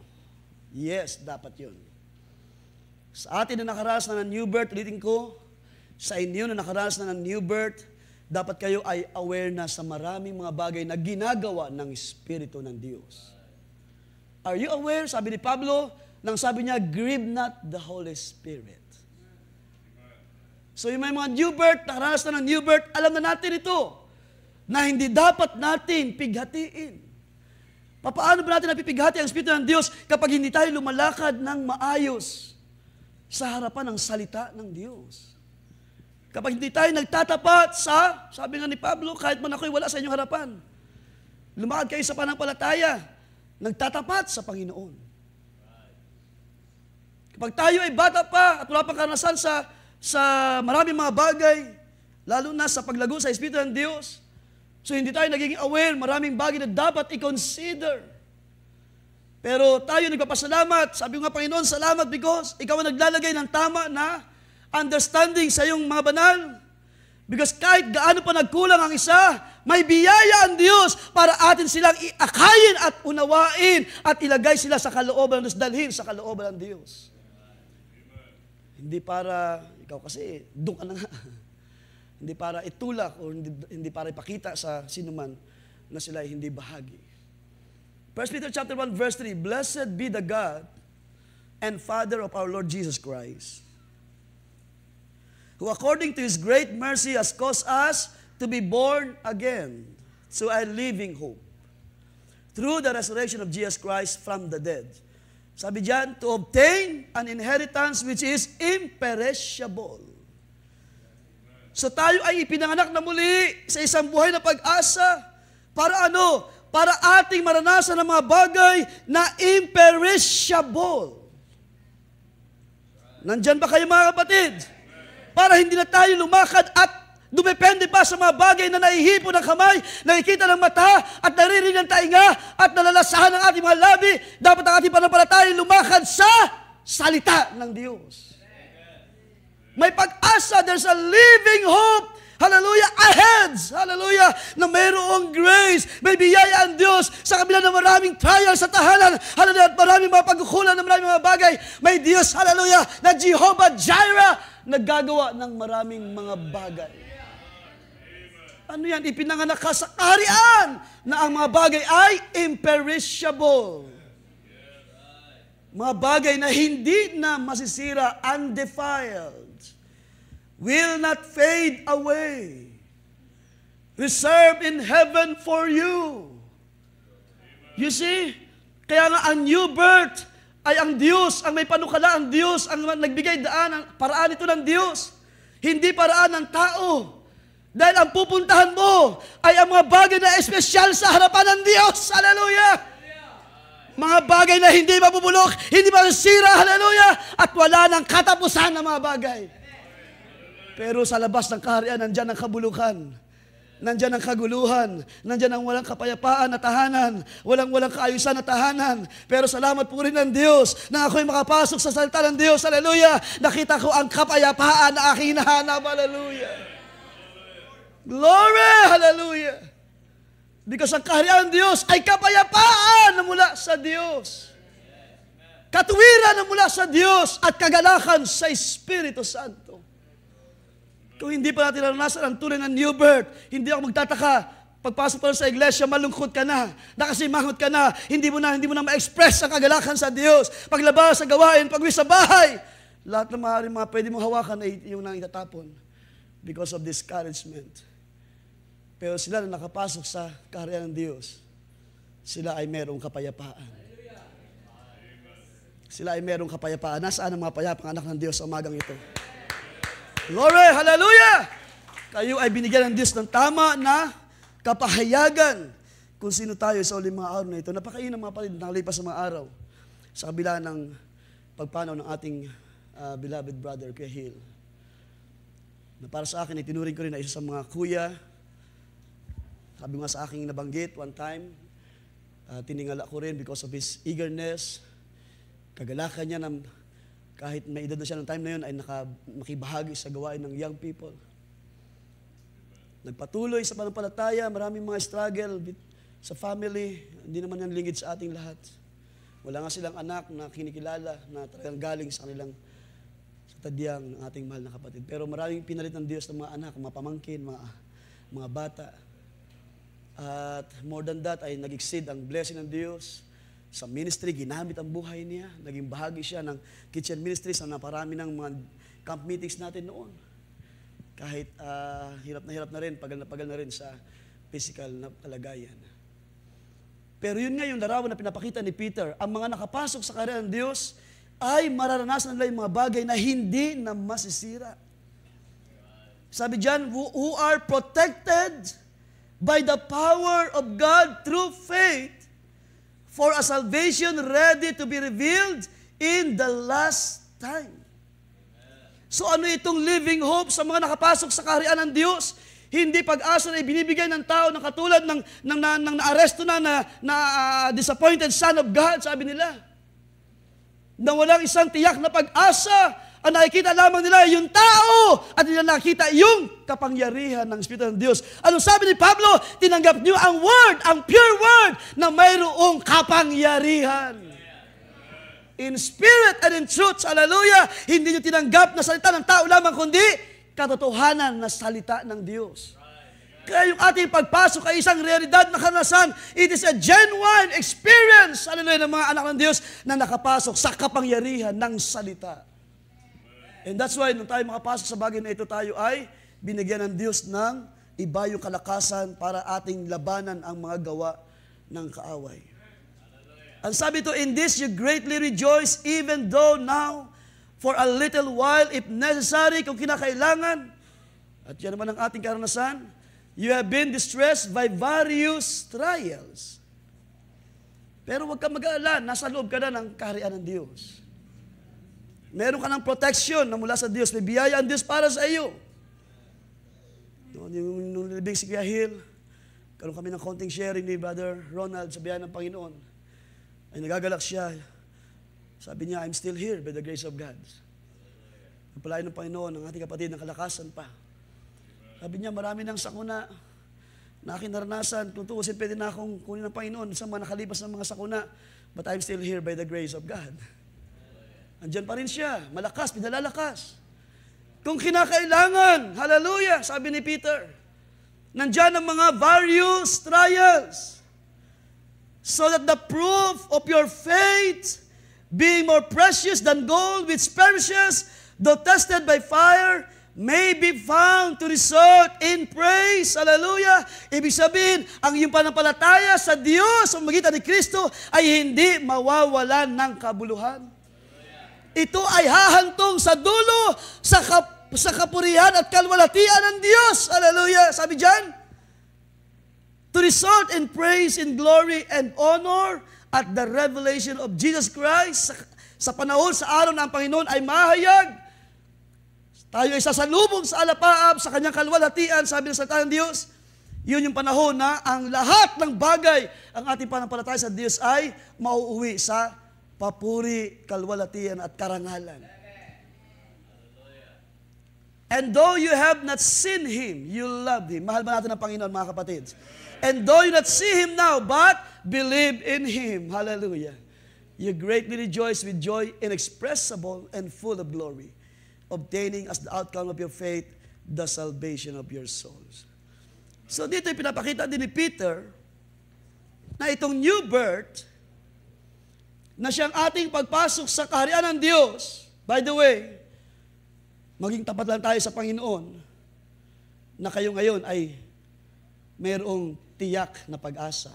S1: Yes, dapat yun. Sa atin na nakaranas na ng new birth, ulitin ko, sa inyo na nakaranas na ng new birth, dapat kayo ay aware na sa maraming mga bagay na ginagawa ng Espiritu ng Diyos. Are you aware? Sabi ni Pablo, nang sabi niya, grieve not the Holy Spirit. So yung may mga new birth, nakaranas na ng new birth, alam na natin ito, na hindi dapat natin pighatiin. Paano ba natin napipighati ang Espiritu ng Diyos kapag hindi tayo lumalakad ng maayos sa harapan ng salita ng Diyos? Kapag hindi tayo nagtatapat sa, sabi nga ni Pablo, kahit man ako'y wala sa inyong harapan, lumakad kayo sa pananampalataya, nagtatapat sa Panginoon. Kapag tayo ay bata pa at wala pang karanasan sa maraming mga bagay, lalo na sa paglago sa Espiritu ng Diyos, so hindi tayo nagiging aware, maraming bagay na dapat i-consider. Pero tayo nagpapasalamat, sabi ko nga Panginoon, salamat because ikaw ang naglalagay ng tama na understanding sa iyong mga banal. Because kahit gaano pa nagkulang ang isa, may biyaya ang Diyos para atin silang iakayin at unawain at ilagay sila sa kalooban ng Diyos, dalhin sa kalooban ng Diyos. Hindi para, ikaw kasi, doon ka na nga. Hindi para itulak o hindi para ipakita sa sinuman na sila ay hindi bahagi. 1 Peter chapter 1 verse 3, Blessed be the God and Father of our Lord Jesus Christ, who according to His great mercy has caused us to be born again to a living hope through the resurrection of Jesus Christ from the dead. Sabi diyan, to obtain an inheritance which is imperishable. So tayo ay ipinanganak na muli sa isang buhay na pag-asa. Para ano? Para ating maranasan ng mga bagay na imperishable. Nandyan ba kayo mga kapatid? Para hindi na tayo lumakad at dumepende pa sa mga bagay na nahihipo ng kamay, nakikita ng mata, at naririnig ng tainga, at nalalasahan ng ating mga labi. Dapat ang ating pananampalataya lumakad sa salita ng Diyos. May pag-asa, there's a living hope, hallelujah, ahead, hallelujah, na mayroong grace, may biyaya ang Diyos sa kabila ng maraming trial sa tahanan, hallelujah, at maraming mga pagkukulang ng maraming mga bagay, may Diyos, hallelujah, na Jehovah Jireh, naggagawa ng maraming mga bagay. Ano yan? Ipinanganak ka sa kaharian na ang mga bagay ay imperishable. Mga bagay na hindi na masisira, undefiled, will not fade away, reserved in heaven for you. You see? Kaya nga ang new birth ay ang Diyos, ang may panukala, ang Diyos, ang nagbigay daan, ang paraan ito ng Diyos. Hindi paraan ng tao. Dahil ang pupuntahan mo ay ang mga bagay na espesyal sa harapan ng Diyos. Hallelujah! Mga bagay na hindi mabubulok, hindi masisira, hallelujah, at wala ng katapusan ng mga bagay. Pero sa labas ng kaharian, nandyan ang kabulukan. Nandyan ang kaguluhan. Nandyan ang walang kapayapaan na tahanan. Walang kaayusan na tahanan. Pero salamat po rin ng Diyos na ako'y makapasok sa salita ng Diyos. Hallelujah! Nakita ko ang kapayapaan na aking hinahanap. Hallelujah! Glory! Hallelujah! Because ang kaharian ng Diyos ay kapayapaan na mula sa Diyos. Katuwiran na mula sa Diyos at kagalakan sa Espiritu Santo. Kung hindi pa natin naranasan ang tunay ng new birth, hindi ako magtataka, pagpasok pa sa iglesia, malungkot ka na, nakasimangot ka na, hindi mo na ma-express ang kagalakan sa Diyos. Paglabas sa gawain, pag-uwi sa bahay, lahat ng mga pwede mong hawakan ay yung nang itatapon because of discouragement. Pero sila na nakapasok sa kaharian ng Diyos, sila ay merong kapayapaan. Sila ay merong kapayapaan. Nasaan ang mga payapang anak ng Diyos sa umagang ito? Glory! Hallelujah! Kayo ay binigyan ng Diyos ng tama na kapahayagan kung sino tayo sa uling mga araw na ito. Napakainam mga palid, nakalipas sa mga araw sa kabila ng pagpanaw ng ating beloved brother, Kuya Hill. Na para sa akin, itinuring ko rin na isa sa mga kuya. Sabi nga sa aking nabanggit one time, tiningala ko rin because of his eagerness, kagalakan niya ng kahit may edad na siya ng time na yun, ay makibahagi sa gawain ng young people. Nagpatuloy sa pananampalataya, maraming mga struggle sa family, hindi naman yan lingid sa ating lahat. Wala nga silang anak na kinikilala na talagang galing sa sa tadyang ng ating mahal na kapatid. Pero maraming pinalit ng Diyos ng mga anak, mga pamangkin, mga bata. At more than that, ay nag-exceed ang blessing ng Diyos. Sa ministry, ginamit ang buhay niya. Naging bahagi siya ng kitchen ministry sa naparami ng mga camp meetings natin noon. Kahit hirap na rin, pagal na rin sa physical na kalagayan. Pero yun nga yung larawan na pinapakita ni Peter. Ang mga nakapasok sa kaharian ng Diyos ay mararanasan nila yung mga bagay na hindi na masisira. Sabi diyan, who are protected by the power of God through faith for a salvation ready to be revealed in the last time. So ano itong living hope sa mga nakapasok sa kaharian ng Diyos? Hindi pag-asa na ibinibigay ng tao na katulad ng naaresto na disappointed son of God, sabi nila. Na walang isang tiyak na pag-asa. Ang nakikita lamang nila yung tao at nila nakita yung kapangyarihan ng Espiritu ng Diyos. Ano sabi ni Pablo? Tinanggap niyo ang word, ang pure word na mayroong kapangyarihan. In spirit and in truth, hallelujah, hindi niyo tinanggap na salita ng tao lamang, kundi katotohanan na salita ng Diyos. Kaya yung ating pagpasok ay isang realidad na karanasan. It is a genuine experience, hallelujah, ng mga anak ng Diyos na nakapasok sa kapangyarihan ng salita. And that's why, nung tayo makapasok sa bagay na ito, tayo ay binigyan ng Diyos ng iba yung kalakasan para ating labanan ang mga gawa ng kaaway. Ang sabi ito, in this you greatly rejoice, even though now, for a little while, if necessary, kung kinakailangan, at yan naman ang ating karanasan, you have been distressed by various trials. Pero huwag ka mag-aalala, nasa loob ka na ng kaharian ng Diyos. Meron ka ng protection na mula sa Diyos. May biyaya ang Diyos para sa iyo. Nung libing si Kuya Hill, karoon kami ng konting sharing ni Brother Ronald sa biyaya ng Panginoon. Ay nagagalak siya. Sabi niya, I'm still here by the grace of God. Napalain ng Panginoon ang ating kapatid ng kalakasan pa. Sabi niya, marami ng sakuna na aking naranasan. Kung tuusin, pwede na akong kunin ng Panginoon sa mga nakalipas ng mga sakuna. But I'm still here by the grace of God. Andiyan pa rin siya, malakas, pinalalakas. Kung kinakailangan, hallelujah, sabi ni Peter, nandyan ang mga various trials, so that the proof of your faith, being more precious than gold which perishes, though tested by fire, may be found to result in praise. Hallelujah. Ibig sabihin, ang iyong panampalataya sa Diyos sa magitan ni Kristo ay hindi mawawalan ng kabuluhan. Ito ay hahantong sa dulo, sa kapurihan at kalwalhatian ng Diyos. Hallelujah. Sabi diyan, to result in praise, in glory, and honor at the revelation of Jesus Christ. Sa panahon, sa araw na ang Panginoon ay mahayag. Tayo ay sasalubong sa alapaap, sa kanyang kalwalhatian, sabi ng salita ng Diyos. Yun yung panahon na ang lahat ng bagay, ang ating panampalataya sa Diyos ay mauuwi sa papuri, kalwalhatian at karangalan. And though you have not seen Him, you love Him. Mahal ba natin ang Panginoon, mga kapatid? And though you not see Him now, but believe in Him. Hallelujah. You greatly rejoice with joy inexpressible and full of glory, obtaining as the outcome of your faith, the salvation of your souls. So dito pinapakita din ni Peter na itong new birth, na siyang ating pagpasok sa kaharian ng Diyos. By the way, maging tapat lang tayo sa Panginoon na kayo ngayon ay mayroong tiyak na pag-asa.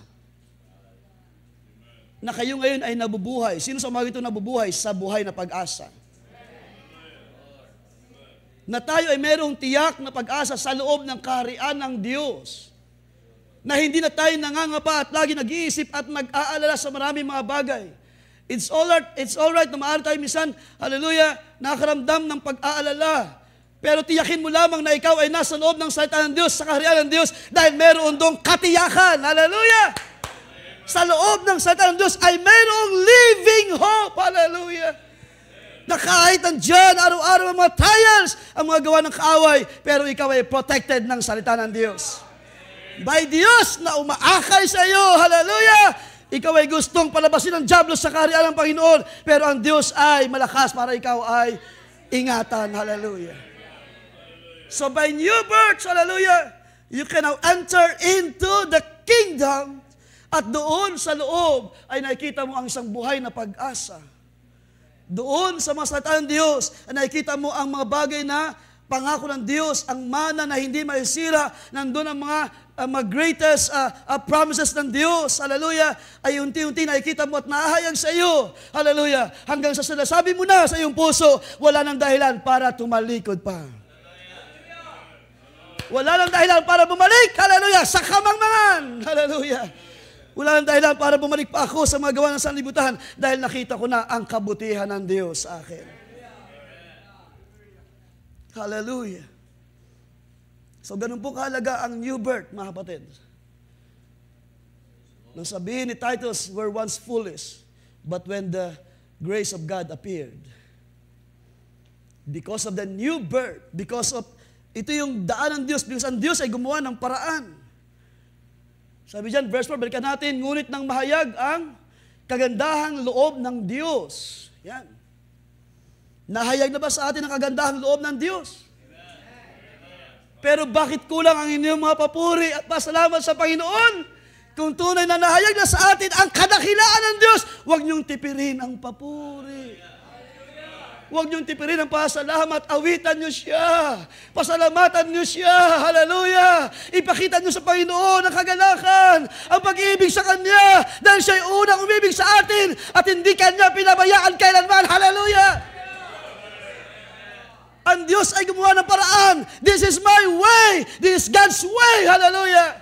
S1: Na kayo ngayon ay nabubuhay. Sino sa mga ito nabubuhay? Sa buhay na pag-asa. Na tayo ay mayroong tiyak na pag-asa sa loob ng kaharian ng Diyos. Na hindi na tayo nangangapa at lagi nag-iisip at nag-aalala sa maraming mga bagay. It's all right na maaari tayo minsan, hallelujah, nakakaramdam ng pag-aalala. Pero tiyakin mo lamang na ikaw ay nasa loob ng salita ng Diyos, sa kaharian ng Diyos, dahil meron dong katiyakan. Hallelujah! Sa loob ng salita ng Diyos ay mayroong living hope. Hallelujah! Na kahit andyan, araw-araw ang mga trials, ang mga gawa ng kaaway, pero ikaw ay protected ng salita ng Diyos. By Diyos na umaakay sa iyo. Hallelujah! Ikaw ay gustong palabasin ng dyablo sa kaharian ng Panginoon, pero ang Diyos ay malakas para ikaw ay ingatan. Hallelujah. So by new birth, hallelujah, you can now enter into the kingdom at doon sa loob ay nakikita mo ang isang buhay na pag-asa. Doon sa mga salita ng Diyos ay nakikita mo ang mga bagay na pangako ng Diyos, ang mana na hindi maisira, nandun ang mga greatest promises ng Diyos, hallelujah, ay unti-unti nakikita mo at naahayag sa iyo, hallelujah, hanggang sa sinasabi mo na sa iyong puso, wala nang dahilan para tumalikod pa. Wala nang dahilan para bumalik, hallelujah, sa kamangmangan, hallelujah. Wala nang dahilan para bumalik pa ako sa mga gawa ng sanlibutan dahil nakita ko na ang kabutihan ng Diyos sa akin. Hallelujah. So ganun po kahalaga ang new birth, mga kapatid. Nang sabihin ni Titus, were once foolish, but when the grace of God appeared. Because of the new birth, because of, ito yung daan ng Diyos, because ang Diyos ay gumawa ng paraan. Sabi dyan, verse 4, balikan natin, ngunit nang mahayag ang kagandahang loob ng Diyos. Yan. Nahayag na ba sa atin ang kagandahang loob ng Diyos? Pero bakit kulang ang inyong mga papuri at pasalamat sa Panginoon? Kung tunay na nahayag na sa atin ang kadakilaan ng Diyos, huwag niyong tipirin ang papuri. Huwag niyong tipirin ang pasalamat, awitan niyo siya. Pasalamatan niyo siya. Hallelujah. Ipakita niyo sa Panginoon ang kagalakan, ang pag-ibig sa Kanya, dahil siya'y unang umibig sa atin at hindi Kanya pinabayaan kailanman. Hallelujah. Ang Diyos ay gumawa ng paraan. This is my way. This is God's way. Hallelujah.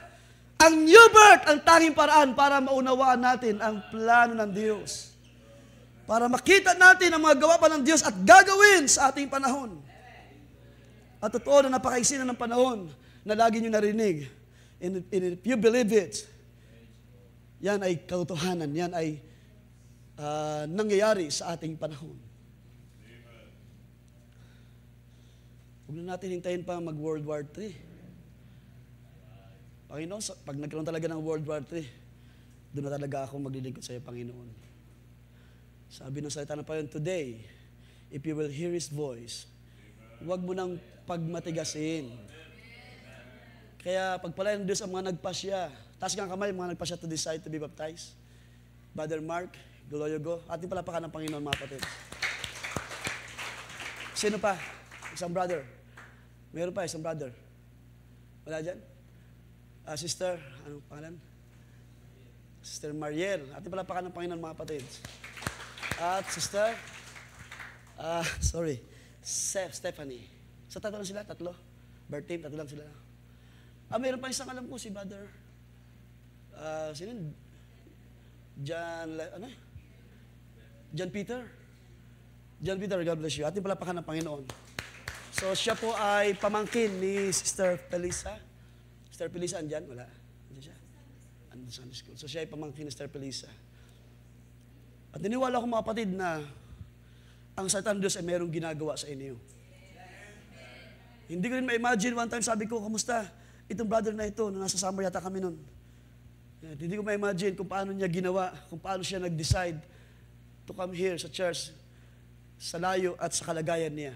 S1: Ang new birth, ang tanging paraan para maunawaan natin ang plano ng Diyos. Para makita natin ang mga gawa pa ng Diyos at gagawin sa ating panahon. At totoo na napakaiksi na ng panahon na lagi nyo narinig. And if you believe it, yan ay katotohanan, yan ay nangyayari sa ating panahon. Huwag na natin hintayin pa mag-World War III. Panginoon, pag nagkaroon talaga ng World War III, doon na talaga ako maglilingkod sa iyo, Panginoon. Sabi ng salita ng Panginoon, today, if you will hear His voice, huwag mo nang pagmatigasin. Kaya pagpalain ng Diyos ang mga nagpasya. Taas kang kamay, mga nagpasya to decide to be baptized. Brother Mark, Goloyogo, ating palapakan ng Panginoon, mga kapatid. Sino pa? Isang brother. Meron pa, isang brother. Wala dyan? Sister, anong pangalan? Sister Mariel. Ating palapakan ng Panginoon, mga kapatid. At sister, Stephanie. Sa tatlo lang sila, tatlo. Birth team, tatlo lang sila. Mayroon pa isang alam ko, si brother. Sino? John Peter. John Peter, God bless you. Ating palapakan ng Panginoon. So, siya po ay pamangkin ni Sister Felisa. Sister Felisa, andyan? Wala. Andyan siya? Andyan sa Sunday school. So, siya ay pamangkin ni Sister Felisa. At niniwala ko, mga kapatid, na ang salita ng Diyos ay mayroong ginagawa sa inyo. Hindi ko rin ma-imagine, one time sabi ko, kamusta? Itong brother na ito, na nasa summer yata kami nun. Hindi ko ma-imagine kung paano niya ginawa, kung paano siya nag-decide to come here sa church, sa layo at sa kalagayan niya.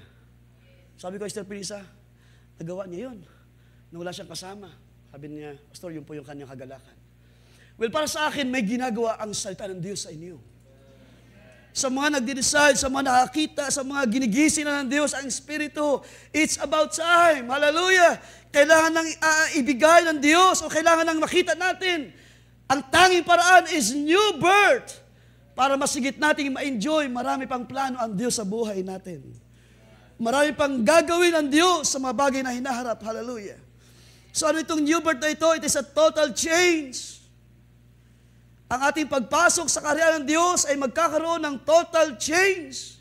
S1: Sabi ko, Sister Felisa, nagawa niya yun. Nung wala siyang kasama. Sabi niya, Pastor, yun po yung kanyang kagalakan. Well, para sa akin, may ginagawa ang salita ng Diyos sa inyo. Sa mga nagde-decide, sa mga nakakita, sa mga ginigising na ng Diyos, ang Espiritu, it's about time. Hallelujah! Kailangan nang ibigay ng Diyos o kailangan nang makita natin. Ang tanging paraan is new birth para masigit natin ma-enjoy. Marami pang plano ang Diyos sa buhay natin. Marami pang gagawin ang Diyos sa mga bagay na hinaharap. Hallelujah! So ano itong new birth na ito? It is a total change. Ang ating pagpasok sa kaharian ng Diyos ay magkakaroon ng total change.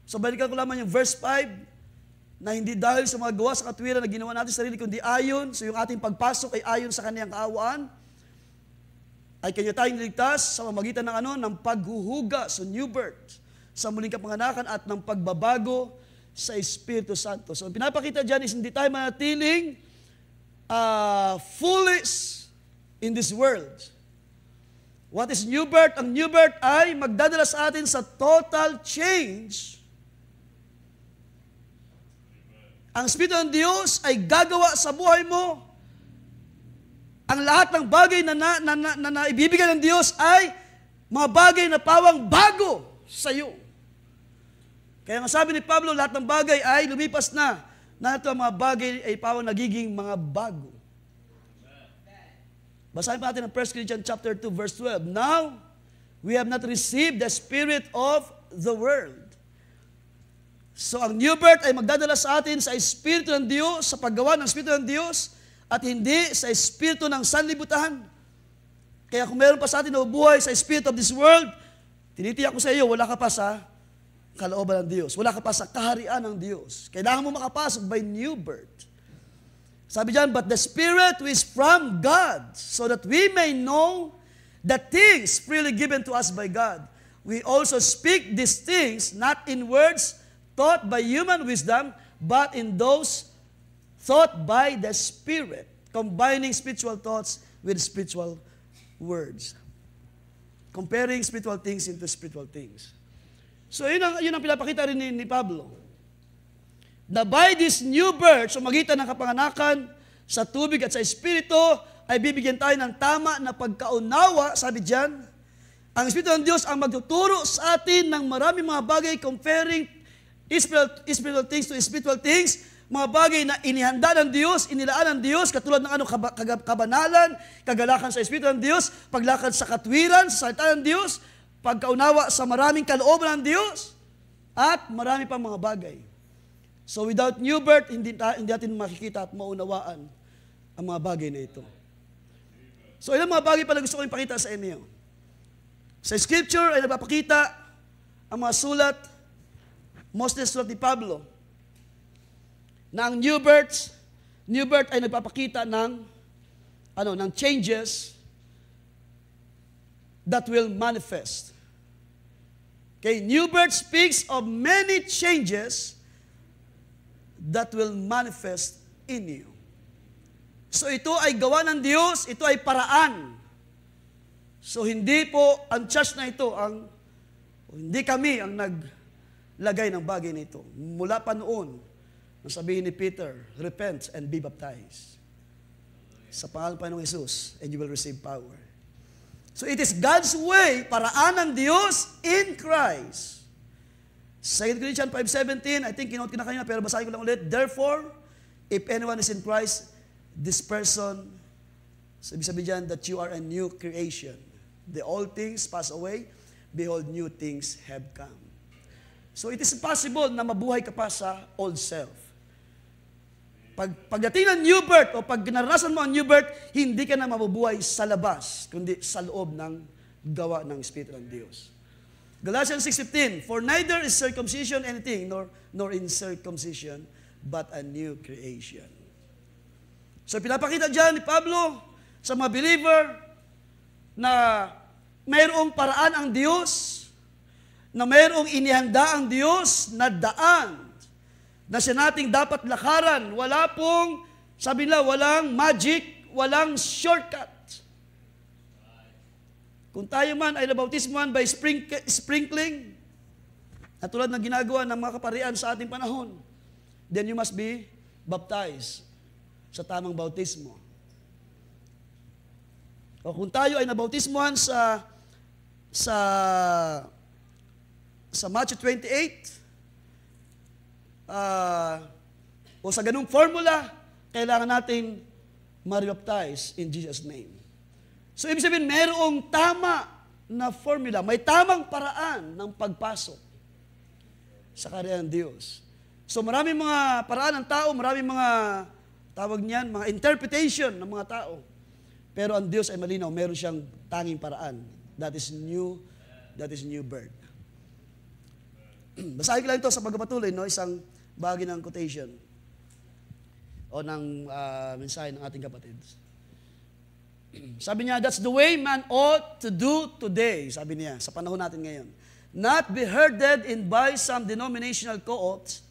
S1: So balikan ko lamang yung verse 5, na hindi dahil sa mga gawa sa katwiran na ginawa natin sarili, kundi ayon. So yung ating pagpasok ay ayon sa kaniyang kaawaan. Ay kanya tayong niligtas sa pamamagitan ng ng paghuhuga, so new birth, sa muling kapanganakan at ng pagbabago sa Espiritu Santo. So pinapakita dyan is hindi tayo manatiling foolish in this world. What is new birth? Ang new birth ay magdadala sa atin sa total change ang Espiritu ng Diyos ay gagawa sa buhay mo. Ang lahat ng bagay na ibibigay ng Diyos ay mga bagay na pawang bago sa iyo. Kaya nga sabi ni Pablo, lahat ng bagay ay lumipas na. Na ito ang mga bagay ay pawang nagiging mga bago. Basahin pa natin ang 1 Corinthians chapter 2, verse 12. Now, we have not received the spirit of the world. So, ang new birth ay magdadala sa atin sa Espiritu ng Diyos, sa paggawa ng Espiritu ng Diyos, at hindi sa Espiritu ng sanlibutan. Kaya kung meron pa sa atin na buhay sa Spirit of this world, tinitiyak ko sa iyo, wala ka pa sa kalooban ng Diyos. Wala ka pa sa kaharian ng Diyos. Kailangan mo makapasok by new birth. Sabi diyan, but the Spirit who is from God, so that we may know the things freely given to us by God. We also speak these things, not in words taught by human wisdom, but in those thought by the Spirit, combining spiritual thoughts with spiritual words. Comparing spiritual things into spiritual things. So, yun ang pinapakita rin ni Pablo. Na by this new birth, so magitan ng kapanganakan sa tubig at sa Espiritu, ay bibigyan tayo ng tama na pagkaunawa, sabi diyan, ang Espiritu ng Diyos ang magtuturo sa atin ng maraming mga bagay, comparing spiritual things to spiritual things, mga bagay na inihanda ng Diyos, inilaan ng Diyos, katulad ng kabanalan, kagalakan sa Espiritu ng Diyos, paglakad sa katwiran, sa salita ng Diyos, pagkaunawa sa maraming kalooban ng Diyos, at marami pang mga bagay. So without new birth, hindi natin makikita at maunawaan ang mga bagay na ito. So ilang mga bagay pala gusto ko ipakita sa inyo. Sa Scripture ay nagpapakita ang mga sulat, mostly sulat ni Pablo, na ang new birth ay nagpapakita ng changes that will manifest. Okay, new birth speaks of many changes that will manifest in you. So ito ay gawa ng Diyos, ito ay paraan. So hindi po ang church na ito, hindi kami ang naglagay ng bagay na ito. Mula pa noon, nang sabihin ni Peter, repent and be baptized. Sa pangalan ng Panginoong Jesus, and you will receive power. So it is God's way, paraan ng Diyos in Christ. 2 Corinthians 5:17, I think kinote ko na kanina, pero basahin ko lang ulit. Therefore, if anyone is in Christ, this person, sabi dyan, that you are a new creation. The old things pass away, behold, new things have come. So it is possible na mabuhay ka pa sa old self. Pagdating ng new birth, o pag naranasan mo ang new birth, hindi ka na mabubuhay sa labas, kundi sa loob ng gawa ng Espiritu ng Diyos. Galatians 6:15, for neither is circumcision anything, nor in circumcision, but a new creation. So pinapakita dyan ni Pablo sa mga believer na mayroong paraan ang Diyos, na mayroong inihanda ang Diyos na daan, na siya nating dapat lakaran. Wala pong, sabi nila, walang magic, walang shortcut. Kung tayo man ay nabautismuhan by sprinkling, at tulad ng ginagawa ng mga kaparian sa ating panahon, then you must be baptized sa tamang bautismo. O kung tayo ay nabautismuhan sa Matthew 28, o sa ganung formula, kailangan natin ma-baptize in Jesus' name. So, ibig sabihin, mayroong tama na formula, may tamang paraan ng pagpasok sa kaharian ng Diyos. So, maraming mga paraan ng tao, maraming mga, tawag niyan, mga interpretation ng mga tao. Pero ang Diyos ay malinaw, meron siyang tanging paraan. That is new birth. Basahin ko lang ito sa pagpapatuloy, no? Isang bahagi ng quotation o ng mensahe ng ating kapatid. Sabi niya, that's the way man ought to do today, sabi niya, sa panahon natin ngayon. Not be herded in by some denominational co-ops,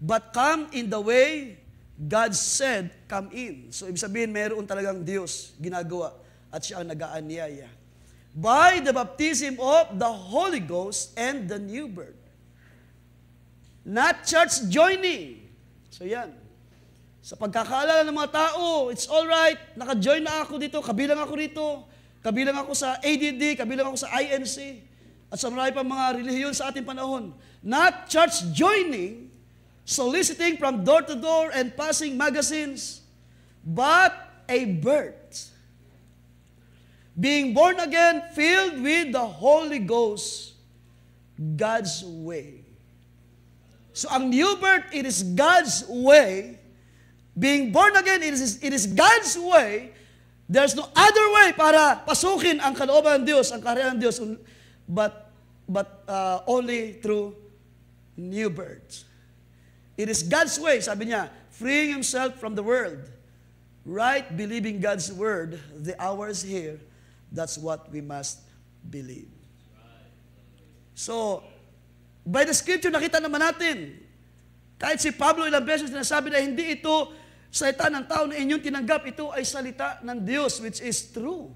S1: but come in the way God said, come in. So, ibig sabihin, mayroon talagang Diyos ginagawa at siya ang nag-aanyaya. By the baptism of the Holy Ghost and the new birth. Not church joining So yan. Sa pagkakaalala ng mga tao, it's alright, naka-join na ako dito, kabilang ako rito, kabilang ako sa ADD, kabilang ako sa INC, at sa marami pang mga relihiyon sa ating panahon. Not church joining, soliciting from door to door and passing magazines, but a birth. Being born again, filled with the Holy Ghost, God's way. So ang new birth, it is God's way. Being born again, it is God's way. There's no other way para pasukin ang kalooban ng Diyos, ang kaharian ng Diyos, but only through new birth. It is God's way, sabi niya, freeing himself from the world. Right, believing God's word, the hour is here. That's what we must believe. So, by the scripture, nakita naman natin, kahit si Pablo ilang beses sinasabi na hindi ito salita ng tao na inyong tinanggap, ito ay salita ng Diyos, which is true.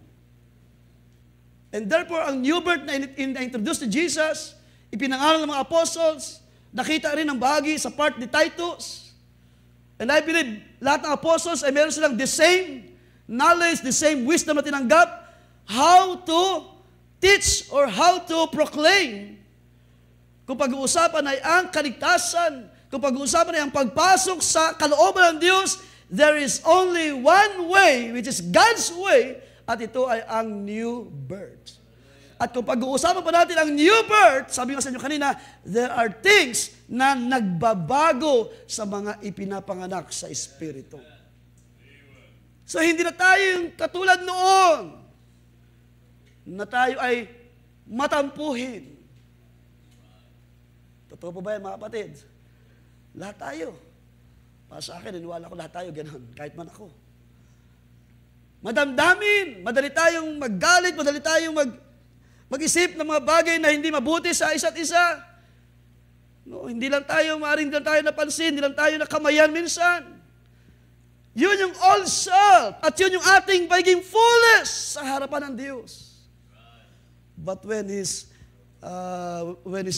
S1: And therefore, ang new birth na introduced to Jesus, ipinangaral ng mga apostles, nakita rin ang bahagi sa part ni Titus. And I believe, lahat ng apostles ay meron silang the same knowledge, the same wisdom na tinanggap, how to teach or how to proclaim. Kung pag-uusapan ay ang kaligtasan, kung pag-uusapan ay ang pagpasok sa kalooban ng Diyos, there is only one way, which is God's way, at ito ay ang new birth. At kung pag-uusapan pa natin ang new birth, sabi nga sa inyo kanina, there are things na nagbabago sa mga ipinapanganak sa Espiritu. So hindi na tayo yung katulad noon, na tayo ay matampuhin. Totoo po ba yan, mga kapatid? Lahat tayo. Para sa akin, iniwala ko lahat tayo ganun, kahit man ako. Madamdamin, madali tayong maggalit, madali tayong mag-isip ng mga bagay na hindi mabuti sa isa't isa. No, hindi lang tayo napansin, hindi lang tayo nakamayan minsan. Yun yung old self, at yun yung ating pagiging foolish sa harapan ng Diyos. But when His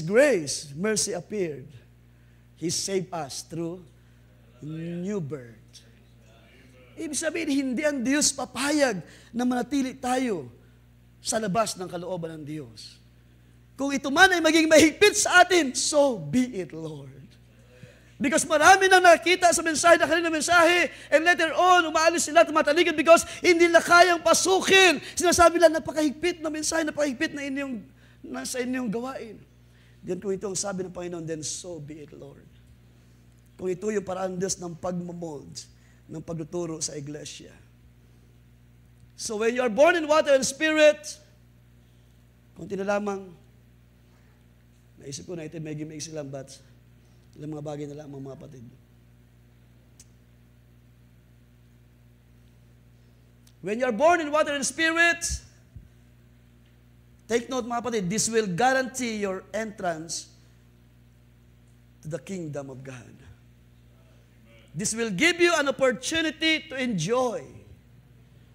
S1: grace, mercy appeared, He saved us through new birth. Ibig sabihin, hindi ang Diyos papayag na manatili tayo sa labas ng kalooban ng Diyos. Kung ito man ay maging mahigpit sa atin, so be it, Lord. Because marami nang nakita sa mensahe na kanina mensahe, and later on, umaalis sila, tumatalikod because hindi na kayang pasukin. Sinasabi lang, napakahigpit na mensahe, napakahigpit na sa inyong gawain. Then kung ito ang sabi ng Panginoon, then so be it, Lord. Kung ito yung paraan ng Diyos ng pagmamold, ng pagtuturo sa iglesia. So when you are born in water and spirit, kunti na lamang, naisip ko na ito, medyo maiksi lang, but ilang mga bagay na lamang, mga kapatid. When you are born in water and spirit, take note, mga kapatid, this will guarantee your entrance to the kingdom of God. This will give you an opportunity to enjoy.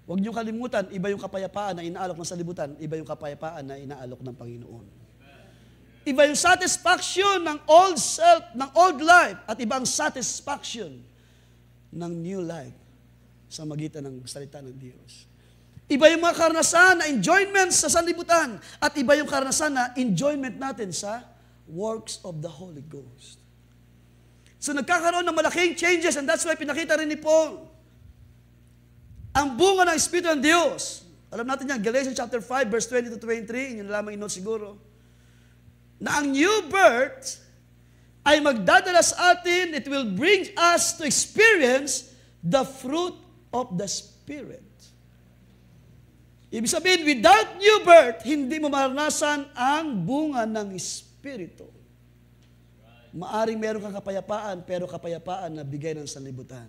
S1: Huwag niyo kalimutan, iba yung kapayapaan na inaalok ng sanlibutan, iba yung kapayapaan na inaalok ng Panginoon. Iba yung satisfaction ng old self, ng old life, at iba ang satisfaction ng new life sa magitan ng salita ng Diyos. Iba yung mga karanasan na enjoyment sa sanlibutan, at iba yung karanasan na enjoyment natin sa works of the Holy Ghost. So nagkakaroon ng malaking changes, and that's why pinakita rin ni Paul ang bunga ng Espiritu ng Diyos. Alam natin yan, Galatians chapter 5, verse 20 to 23, inyo na lamang inote siguro, na ang new birth ay magdadala sa atin, it will bring us to experience the fruit of the Spirit. Ibig sabihin, without new birth, hindi mo maranasan ang bunga ng Espiritu. Maaring meron kang kapayapaan, pero kapayapaan na bigay ng sanlibutan.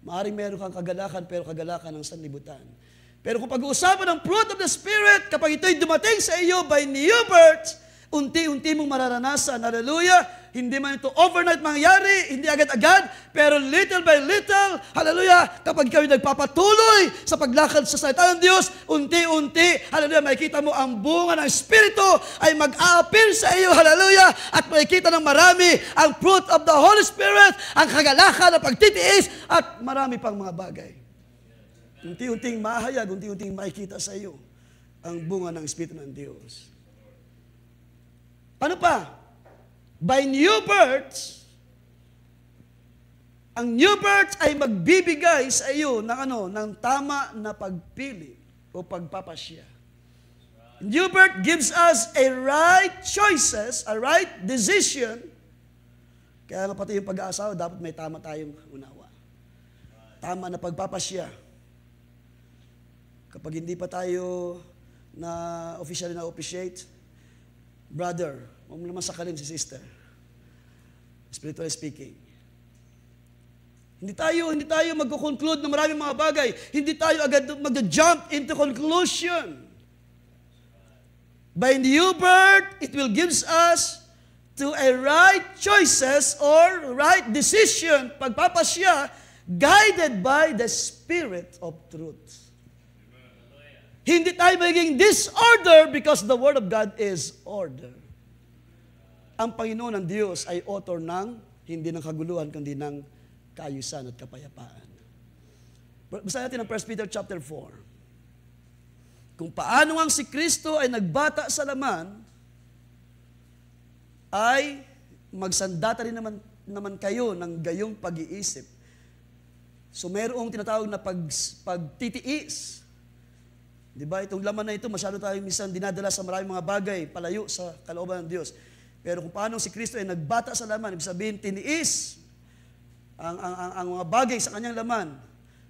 S1: Maaring meron kang kagalakan, pero kagalakan ng sanlibutan. Pero kung pag-uusapan ng fruit of the Spirit, kapag ito'y dumating sa iyo by new birth, unti-unti mong mararanasan. Hallelujah! Hindi man ito overnight mangyari, hindi agad-agad, pero little by little, hallelujah, kapag ikaw nagpapatuloy sa paglakad sa salita ng Diyos, unti-unti, hallelujah, makikita mo ang bunga ng Espiritu ay mag-a-appear sa iyo, hallelujah, at makikita ng marami ang fruit of the Holy Spirit, ang kagalakan ng pagtitiis, at marami pang mga bagay. Unti-unting mahayag, unti-unting makikita sa iyo ang bunga ng Espiritu ng Diyos. Ano pa? By new birth, ang new birth ay magbibigay sa iyo ng tama na pagpili o pagpapasya. New birth gives us a right choices, a right decision. Kaya nga pati yung pag-aasawa, dapat may tama tayong unawa. Tama na pagpapasya. Kapag hindi pa tayo na officially na-officiate, brother, huwag mo naman sakalin si sister. Spiritually speaking. Hindi tayo magko-conclude ng maraming mga bagay. Hindi tayo agad mag-jump into conclusion. By new birth, it will gives us to a right choices or right decision, pagpapasya, guided by the Spirit of truth. Hindi tayo magiging disorder because the Word of God is order. Ang Panginoon ng Diyos ay author ng hindi ng kaguluhan, kundi ng kaayusan at kapayapaan. Basahin natin ang 1 Peter chapter 4. Kung paano ang si Kristo ay nagbata sa laman, ay magsandata rin naman kayo ng gayong pag-iisip. So mayroong tinatawag na pagtitiis. Diba? Itong laman na ito, masyado tayong minsan dinadala sa maraming mga bagay, palayo sa kalooban ng Diyos. Pero kung paano si Kristo ay nagbata sa laman, ibig sabihin, tiniis ang mga bagay sa kanyang laman.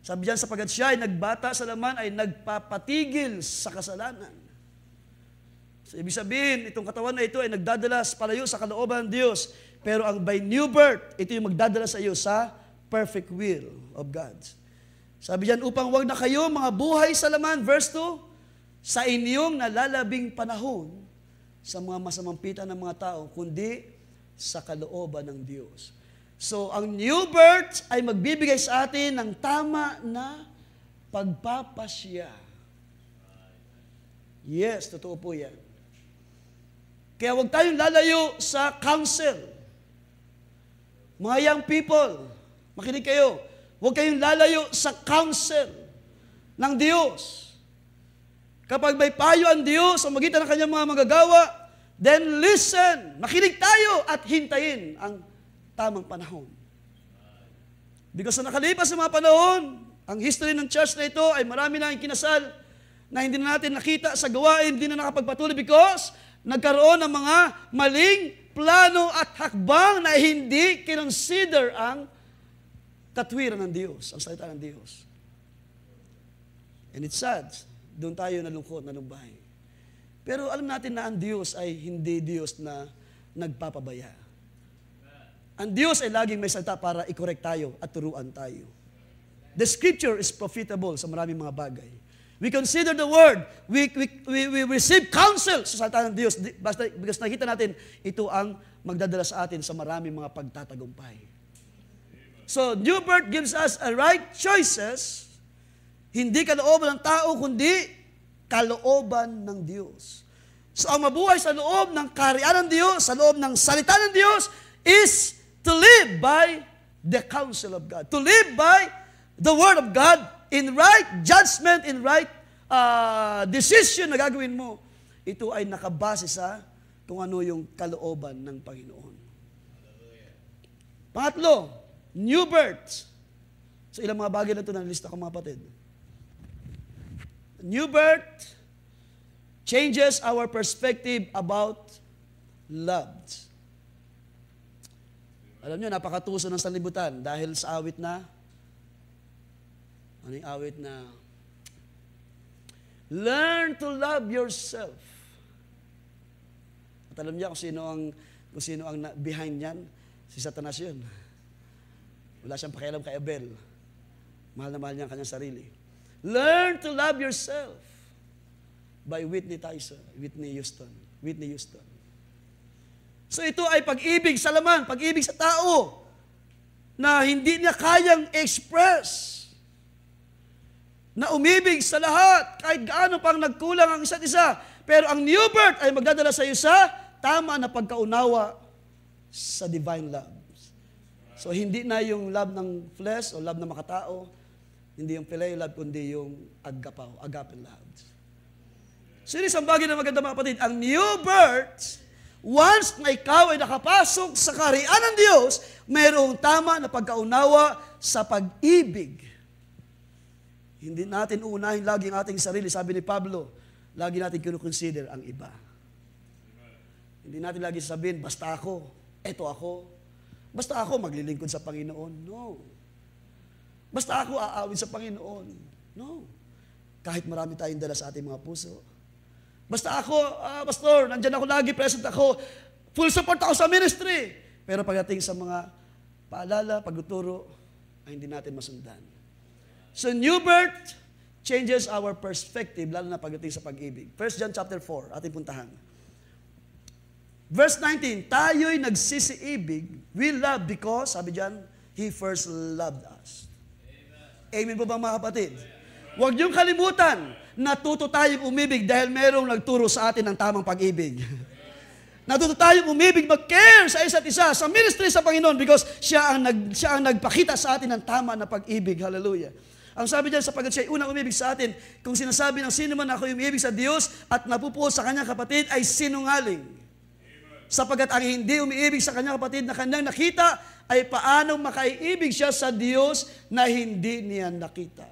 S1: Sabi diyan, sapagat siya ay nagbata sa laman, ay nagpapatigil sa kasalanan. So, ibig sabihin, itong katawan na ito ay nagdadala palayo sa kalooban ng Diyos. Pero ang by new birth, ito yung magdadala sa iyo sa perfect will of God. Sabi diyan, upang wag na kayo mga buhay sa laman, verse 2, sa inyong nalalabing panahon, sa mga masamang pita ng mga tao, kundi sa kalooban ng Diyos. So, ang new birth ay magbibigay sa atin ng tama na pagpapasya. Yes, totoo po yan. Kaya huwag tayong lalayo sa counsel. Mga young people, makinig kayo, huwag kayong lalayo sa counsel ng Diyos. Kapag may payo ang Diyos sa magitan ng kanyang mga manggagawa, then listen, makinig tayo at hintayin ang tamang panahon. Because sa nakalipas sa mga panahon, ang history ng church na ito ay marami na kinasal na hindi na natin nakita sa gawain, hindi na nakapagpatuloy because nagkaroon ng mga maling plano at hakbang na hindi kinonsider ang katwiran ng Diyos, ang salita ng Diyos. And it's sad. Doon tayo nalungkot, nalumbay. Pero alam natin na ang Diyos ay hindi Diyos na nagpapabaya. Ang Diyos ay laging may salita para i-correct tayo at turuan tayo. The Scripture is profitable sa maraming mga bagay. We consider the Word. We receive counsel sa salita ng Diyos because nakita natin ito ang magdadala sa atin sa maraming mga pagtatagumpay. So, new birth gives us a right choices. Hindi kalooban ng tao, kundi kalooban ng Diyos. So, ang mabuhay sa loob ng kaharian ng Diyos, sa loob ng salita ng Diyos, is to live by the counsel of God. To live by the Word of God in right judgment, in right decision na gagawin mo. Ito ay nakabase sa kung ano yung kalooban ng Panginoon. Pangatlo, new birth. So, ilang mga bagay na ito na lista ko mga kapatid. New birth changes our perspective about love. Alam niyo, napakatuso ng sanlibutan dahil sa awit na, ano yung awit na, learn to love yourself. At alam niya kung sino ang behind niyan, si Satanas yun. Wala siyang pakialam kay Abel. Mahal na mahal niya ang kanyang sarili. Learn to love yourself by Whitney Houston. So ito ay pag-ibig sa laman, pag-ibig sa tao, na hindi niya kayang express, na umibig sa lahat, kahit gaano pang nagkulang ang isa't isa. Pero ang new birth ay magdadala sa iyo sa tama na pagkaunawa sa divine love. So hindi na yung love ng flesh o love ng makatao, hindi yung phileo love, kundi yung agape love. So yun isang bagay na maganda mga kapatid. Ang new birth, once na ikaw ay nakapasok sa kaharian ng Diyos, mayroong tama na pagkaunawa sa pag-ibig. Hindi natin uunahin lagi ang ating sarili. Sabi ni Pablo, lagi natin kinukonsider ang iba. Hindi natin lagi sabihin, basta ako, eto ako. Basta ako maglilingkod sa Panginoon. No. Basta ako aawin sa Panginoon. No. Kahit marami tayong dala sa ating mga puso. Basta ako, pastor, nandyan ako lagi, present ako, full support ako sa ministry. Pero pagdating sa mga paalala, pagtuturo, ay hindi natin masundan. So new birth changes our perspective, lalo na pagdating sa pag-ibig. 1 John chapter 4, ating puntahan. Verse 19, tayo'y nagsisiibig, we love because, sabi dyan, He first loved us. Amen po ba mga kapatid? Huwag niyong kalimutan, natuto tayong umibig dahil merong nagturo sa atin ng tamang pag-ibig. Natuto tayong umibig, mag-care sa isa't isa, sa ministry sa Panginoon because siya ang nagpakita sa atin ng tama na pag-ibig. Hallelujah. Ang sabi diyan, sapagkat siya ay unang umibig sa atin, kung sinasabi ng sino man ako umibig sa Diyos at napupuo sa kanyang kapatid ay sinungaling. Sapagkat ang hindi umiibig sa kanyang kapatid na kanyang nakita ay paanong makaiibig siya sa Diyos na hindi niya nakita.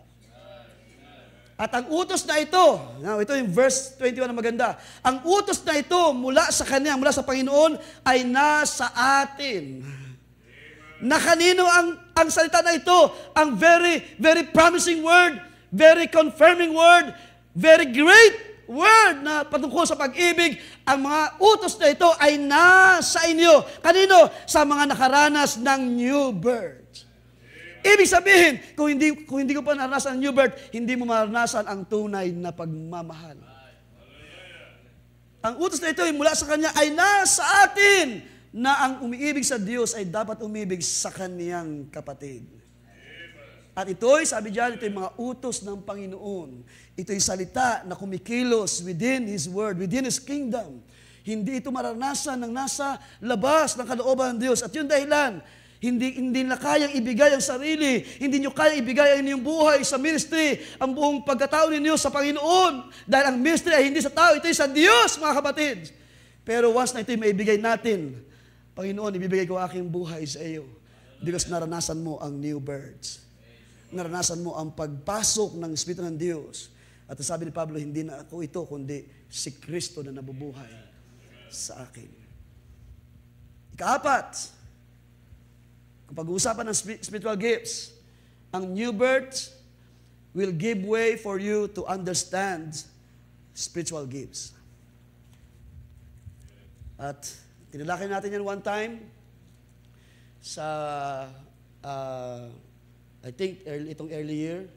S1: At ang utos na ito, ito yung verse 21 na maganda, ang utos na ito mula sa Kanya, mula sa Panginoon, ay nasa atin. Na kanino ang salita na ito, ang very, very promising word, very confirming word, very great word na patungkol sa pag-ibig, ang mga utos na ito ay nasa inyo. Kanino? Sa mga nakaranas ng new birth. Ibig sabihin, kung hindi ko pa naranasan ang new birth, hindi mo maranasan ang tunay na pagmamahal. Ang utos na ito ay mula sa Kanya ay nasa atin na ang umiibig sa Diyos ay dapat umibig sa kaniyang kapatid. At ito'y, sabi diyan, ito'y mga utos ng Panginoon. Ito'y salita na kumikilos within His Word, within His kingdom. Hindi ito maranasan ng nasa labas ng kalooban ng Diyos. At yun dahilan, hindi na kayang ibigay ang sarili, hindi nyo kayang ibigay ang inyong buhay sa ministry, ang buong pagkatao ninyo sa Panginoon. Dahil ang ministry ay hindi sa tao, ito'y sa Diyos, mga kapatid. Pero once na ito'y maibigay natin, Panginoon, ibibigay ko aking buhay sa iyo. Because naranasan mo ang new birth. Naranasan mo ang pagpasok ng Espiritu ng Diyos. At sabi ni Pablo, hindi na ako ito, kundi si Kristo na nabubuhay sa akin. Ikaapat, kung pag-uusapan ng spiritual gifts, ang new birth will give way for you to understand spiritual gifts. At tinalakay natin yan one time sa I think itong early year,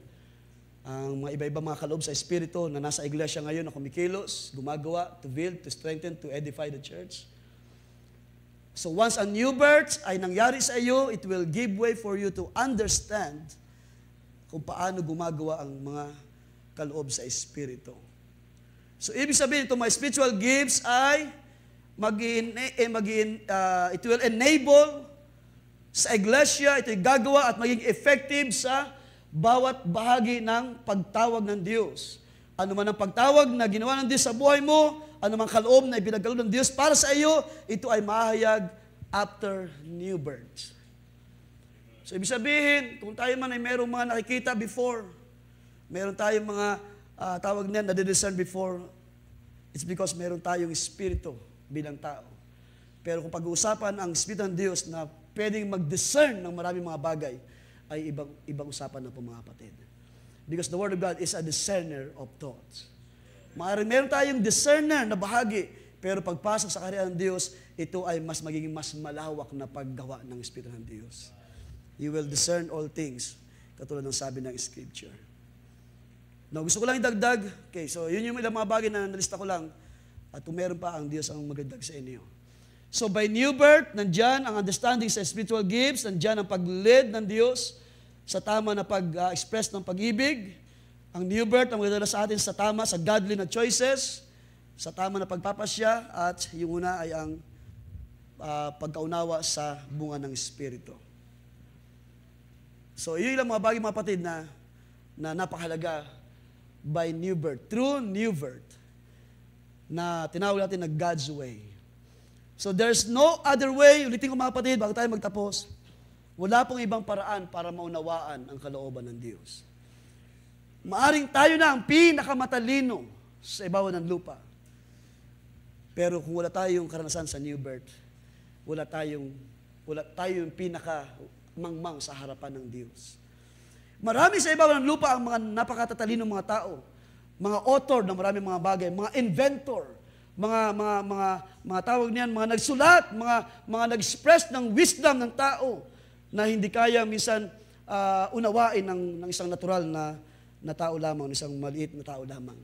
S1: ang mga iba-iba mga kaloob sa Espiritu na nasa iglesia ngayon na kumikilos, gumagawa, to build, to strengthen, to edify the church. So once a new birth ay nangyari sa iyo, it will give way for you to understand kung paano gumagawa ang mga kaloob sa Espiritu. So ibig sabihin, itong mga spiritual gifts ay it will enable sa iglesia, ito'y gagawa at maging effective sa bawat bahagi ng pagtawag ng Diyos. Ano man ang pagtawag na ginawa ng Diyos sa buhay mo, ano man kaloob na ipinagkaloob ng Diyos para sa iyo, ito ay mahayag after new birth. So, ibig sabihin, kung tayo man ay merong mga nakikita before, meron tayong mga tawag niyan na discern before, it's because meron tayong espiritu bilang tao. Pero kung pag-uusapan ang Espiritu ng Diyos na pwedeng mag-discern ng maraming mga bagay, ay ibang usapan na po mga kapatid. Because the Word of God is a discerner of thoughts. Meron tayong discerner na bahagi, pero pagpasok sa kaharian ng Diyos, ito ay magiging mas malawak na paggawa ng Espiritu ng Diyos. You will discern all things, katulad ng sabi ng Scripture. Now, gusto ko lang idagdag. Okay, so yun yung ilang mga bagay na nalista ko lang. At kung meron pa, ang Diyos ang magdagdag sa inyo. So by new birth, nandyan ang understanding sa spiritual gifts, nandyan ang pag-lead ng Diyos sa tama na pag-express ng pag-ibig. Ang new birth ang magdadala sa atin sa tama, sa godly na choices, sa tama na pagpapasya, at yung una ay ang pagkaunawa sa bunga ng Espiritu. So yun lang mga bagay mga kapatid na napakahalaga by new birth, true new birth, na tinawag natin na God's way. So there's no other way, ulitin ko mga kapatid, bago tayo magtapos, wala pong ibang paraan para maunawaan ang kalooban ng Diyos. Maaring tayo na ang pinakamatalino sa ibabaw ng lupa. Pero kung wala tayong karanasan sa new birth, wala tayong pinaka-mangmang sa harapan ng Diyos. Marami sa ibabaw ng lupa ang mga napakatatalino mga tao, mga author ng maraming mga bagay, mga inventor, mga tawag niyan, mga nagsulat, mga nag-express ng wisdom ng tao na hindi kaya minsan unawain ng isang natural na tao lamang, isang maliit na tao lamang.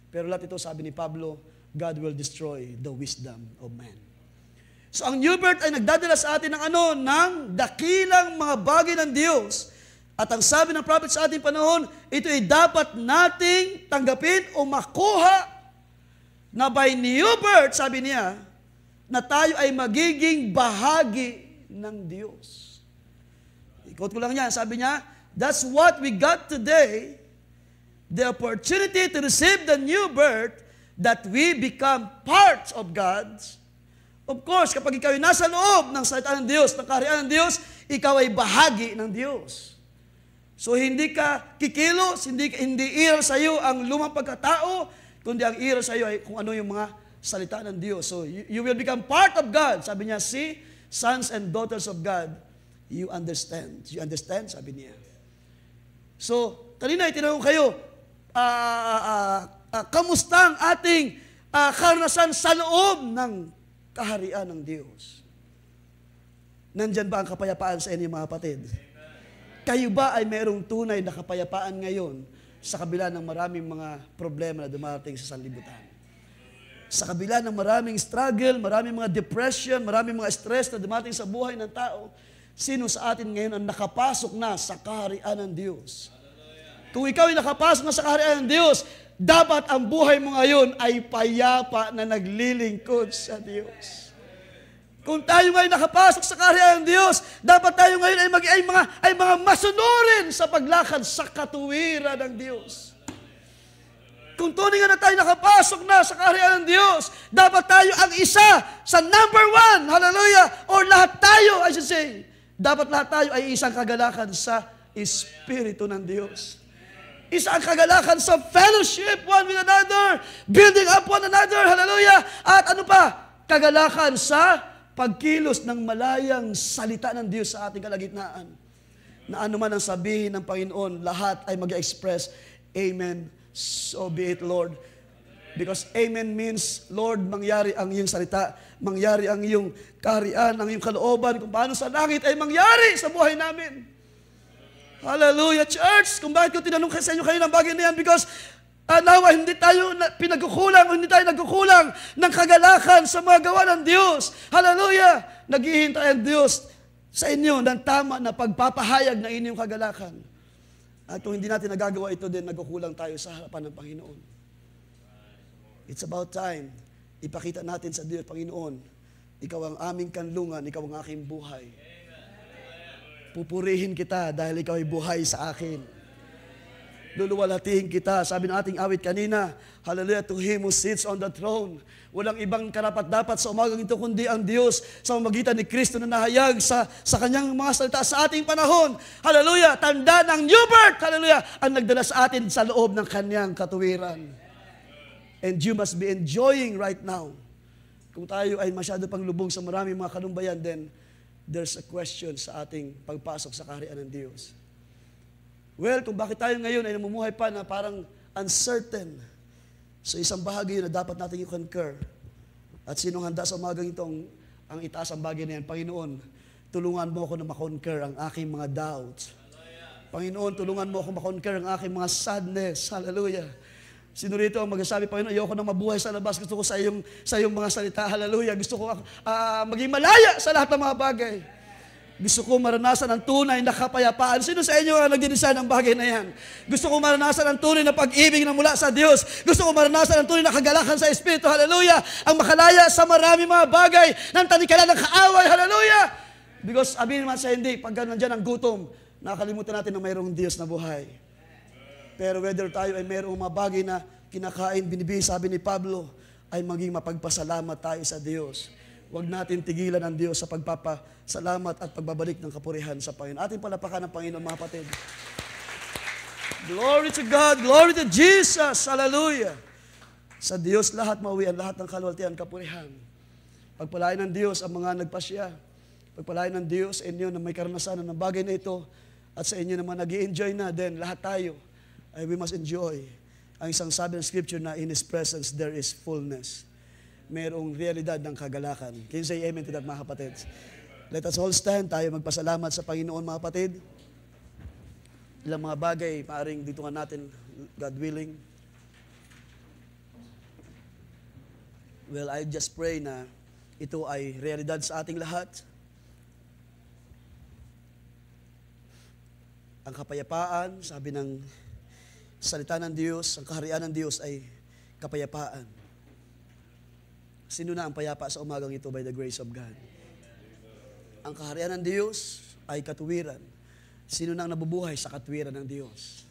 S1: Pero lahat ito, sabi ni Pablo, God will destroy the wisdom of man. So ang new birth ay nagdadala sa atin ng dakilang mga bagay ng Diyos. At ang sabi ng prophet sa ating panahon, ito ay dapat nating tanggapin o makuha na by new birth, sabi niya, na tayo ay magiging bahagi ng Diyos. Ikot ko lang yan, sabi niya, that's what we got today, the opportunity to receive the new birth, that we become parts of God's. Of course, kapag ikaw ay nasa loob ng salita ng Diyos, ng kaharian ng Diyos, ikaw ay bahagi ng Diyos. So hindi ka kikilos, hindi iral sa iyo ang lumang pagkatao, kundi ang iral sa iyo ay kung ano yung mga salita ng Diyos. So you will become part of God. Sabi niya, see, sons and daughters of God, you understand. You understand? Sabi niya. So, kanina itinanong kayo, kamusta ang ating karanasan sa loob ng kaharian ng Diyos? Nandyan ba ang kapayapaan sa inyo mga kapatid? Kayo ba ay mayroong tunay na kapayapaan ngayon sa kabila ng maraming mga problema na dumarating sa sanlibutan? Sa kabila ng maraming struggle, maraming mga depression, maraming mga stress na dumating sa buhay ng tao, sino sa atin ngayon ang nakapasok na sa kaharian ng Diyos? Kung ikaw ay nakapasok na sa kaharian ng Diyos, dapat ang buhay mo ngayon ay payapa na naglilingkod sa Diyos. Kung tayo ngayon nakapasok sa kaharian ng Diyos, dapat tayo ngayon ay mga masunurin sa paglakad sa katuwiran ng Diyos. Kung tunay nga na tayo nakapasok na sa kaharian ng Diyos, dapat tayo ang isa sa number one, hallelujah, or lahat tayo, I should say, dapat lahat tayo ay isang kagalakan sa Espiritu ng Diyos. Isang kagalakan sa fellowship one with another, building up one another, hallelujah, at ano pa? Kagalakan sa pagkilos ng malayang salita ng Diyos sa ating kalagitnaan. Na ano man ang sabihin ng Panginoon, lahat ay mag-express, Amen, so be it, Lord. Because Amen means, Lord, mangyari ang iyong salita, mangyari ang iyong kaharian, ang iyong kalooban, kung paano sa langit ay mangyari sa buhay namin. Hallelujah, church! Kung bakit ko tinanong sa inyo kayo ng bagay na yan, because nawa, hindi tayo pinagkukulang, hindi tayo nagkukulang ng kagalakan sa mga gawa ng Diyos. Hallelujah! Naghihintay ang Diyos sa inyo ng tama na pagpapahayag ng inyong kagalakan. At kung hindi natin nagagawa ito din, nagkukulang tayo sa harapan ng Panginoon. It's about time. Ipakita natin sa Diyos, Panginoon, ikaw ang aming kanlungan, ikaw ang aking buhay. Pupurihin kita dahil ikaw ay buhay sa akin. Luluwalhatiin kita. Sabi ng ating awit kanina, hallelujah, to Him who sits on the throne. Walang ibang karapat-dapat sa umagang ito kundi ang Diyos sa pamamagitan ni Kristo na nahayag sa kanyang mga salita sa ating panahon. Hallelujah, tanda ng new birth, hallelujah, ang nagdala sa atin sa loob ng kanyang katuwiran. And you must be enjoying right now. Kung tayo ay masyado pang lubog sa maraming mga kanumbayan, then there's a question sa ating pagpasok sa kaharian ng Diyos. Well, kung bakit tayo ngayon ay namumuhay pa na parang uncertain, so isang bahagi yun na dapat natin i-concur. At sinong handa sa umagang itong ang itaas ang bagay na yan, Panginoon, tulungan mo ako na makonquer ang aking mga doubts. Panginoon, tulungan mo ako makonquer ang aking mga sadness. Hallelujah. Sino rito ang magsasabi, Panginoon, ayoko na mabuhay sa labas. Gusto ko sa iyong mga salita. Hallelujah. Gusto ko maging malaya sa lahat ng mga bagay. Gusto ko maranasan ang tunay na kapayapaan. Sino sa inyo ang nagdidesign ng bagay na yan? Gusto ko maranasan ang tunay na pag-ibig na mula sa Diyos. Gusto ko maranasan ang tunay na kagalakan sa Espiritu. Hallelujah. Ang makalaya sa marami mga bagay ng tanikalan ng kaaway. Hallelujah. Because sabihin naman sa hindi, pag nandyan ang gutom, nakalimutan natin na mayroong Diyos na buhay. Pero whether tayo ay mayroong mga bagay na kinakain, binibigay, sabi ni Pablo, ay maging mapagpasalamat tayo sa Diyos. Huwag natin tigilan ang Diyos sa pagpapasalamat at pagbabalik ng kapurihan sa Panginoon. Ating palapakan ng Panginoon, mga kapatid. Glory to God, glory to Jesus, hallelujah. Sa Diyos lahat mauwian, lahat ng kaluwalhatian, kapurihan. Pagpalain ng Diyos ang mga nagpasya. Pagpalain ng Diyos sa inyo na may karanasan ng bagay na ito at sa inyo naman nag-i-enjoy na din, lahat tayo. We must enjoy. Ang isang sabi ng Scripture na in His presence there is fullness. Merong realidad ng kagalakan. Can you say amen to that, mga kapatid? Let us all stand. Tayo magpasalamat sa Panginoon, mga kapatid. Ilang mga bagay, maaaring dito nga natin, God willing. Well, I just pray na ito ay realidad sa ating lahat. Ang kapayapaan, sabi ng salita ng Diyos, ang kaharian ng Diyos ay kapayapaan. Sino na ang payapa sa umagang ito by the grace of God? Ang kaharian ng Diyos ay katuwiran. Sino na ang nabubuhay sa katuwiran ng Diyos?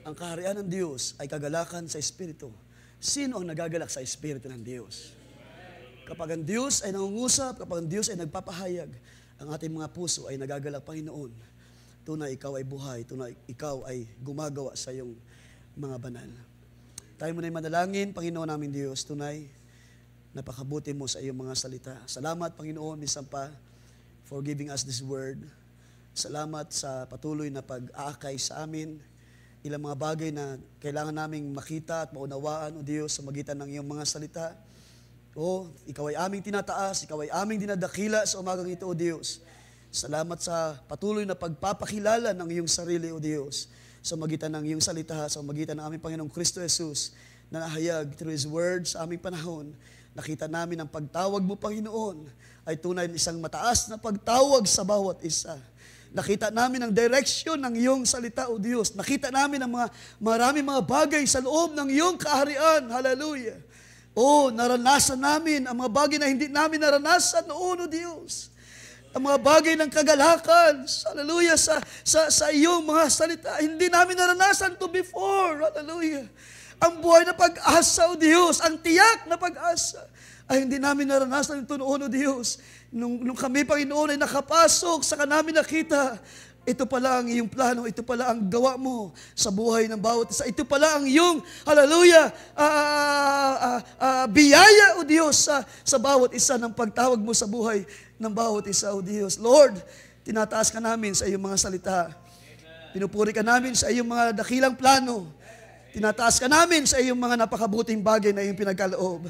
S1: Ang kaharian ng Diyos ay kagalakan sa Espiritu. Sino ang nagagalak sa Espiritu ng Diyos? Kapag ang Diyos ay nangungusap, kapag ang Diyos ay nagpapahayag, ang ating mga puso ay nagagalak, Panginoon. Tunay, ikaw ay buhay. Tunay, ikaw ay gumagawa sa iyong mga banal. Tayo muna ay manalangin, Panginoon namin Diyos. Tunay, napakabuti mo sa iyong mga salita. Salamat, Panginoon, minsan pa, for giving us this word. Salamat sa patuloy na pag-aakay sa amin. Ilang mga bagay na kailangan naming makita at maunawaan, O Diyos, sa magitan ng iyong mga salita. O, ikaw ay aming tinataas, ikaw ay aming dinadakila sa umagang ito, O Diyos. Salamat sa patuloy na pagpapakilala ng iyong sarili, O Diyos, sa magitan ng iyong salita, sa magitan ng aming Panginoong Kristo Jesus, na nahayag through His Word sa aming panahon. Nakita namin ang pagtawag mo, Panginoon, ay tunay isang mataas na pagtawag sa bawat isa. Nakita namin ang direksyon ng iyong salita, O Diyos. Nakita namin ang maraming mga bagay sa loob ng iyong kaharian. Hallelujah. O, naranasan namin ang mga bagay na hindi namin naranasan noon, O Diyos. Ang mga bagay ng kagalakan, hallelujah, sa iyong mga salita, hindi namin naranasan to before, hallelujah. Ang buhay na pag-asa, O Diyos, ang tiyak na pag-asa, ay hindi namin naranasan ito noon, O Diyos. Nung kami, Panginoon, ay nakapasok, saka namin nakita, ito pala ang iyong plano, ito pala ang gawa mo sa buhay ng bawat isa. Ito pala ang iyong, hallelujah, biyaya, O Diyos, sa bawat isa ng pagtawag mo sa buhay ng bawat isa, O Diyos. Lord, tinataas ka namin sa iyong mga salita. Pinupuri ka namin sa iyong mga dakilang plano. Tinataas ka namin sa iyong mga napakabuting bagay na iyong pinagkaloob.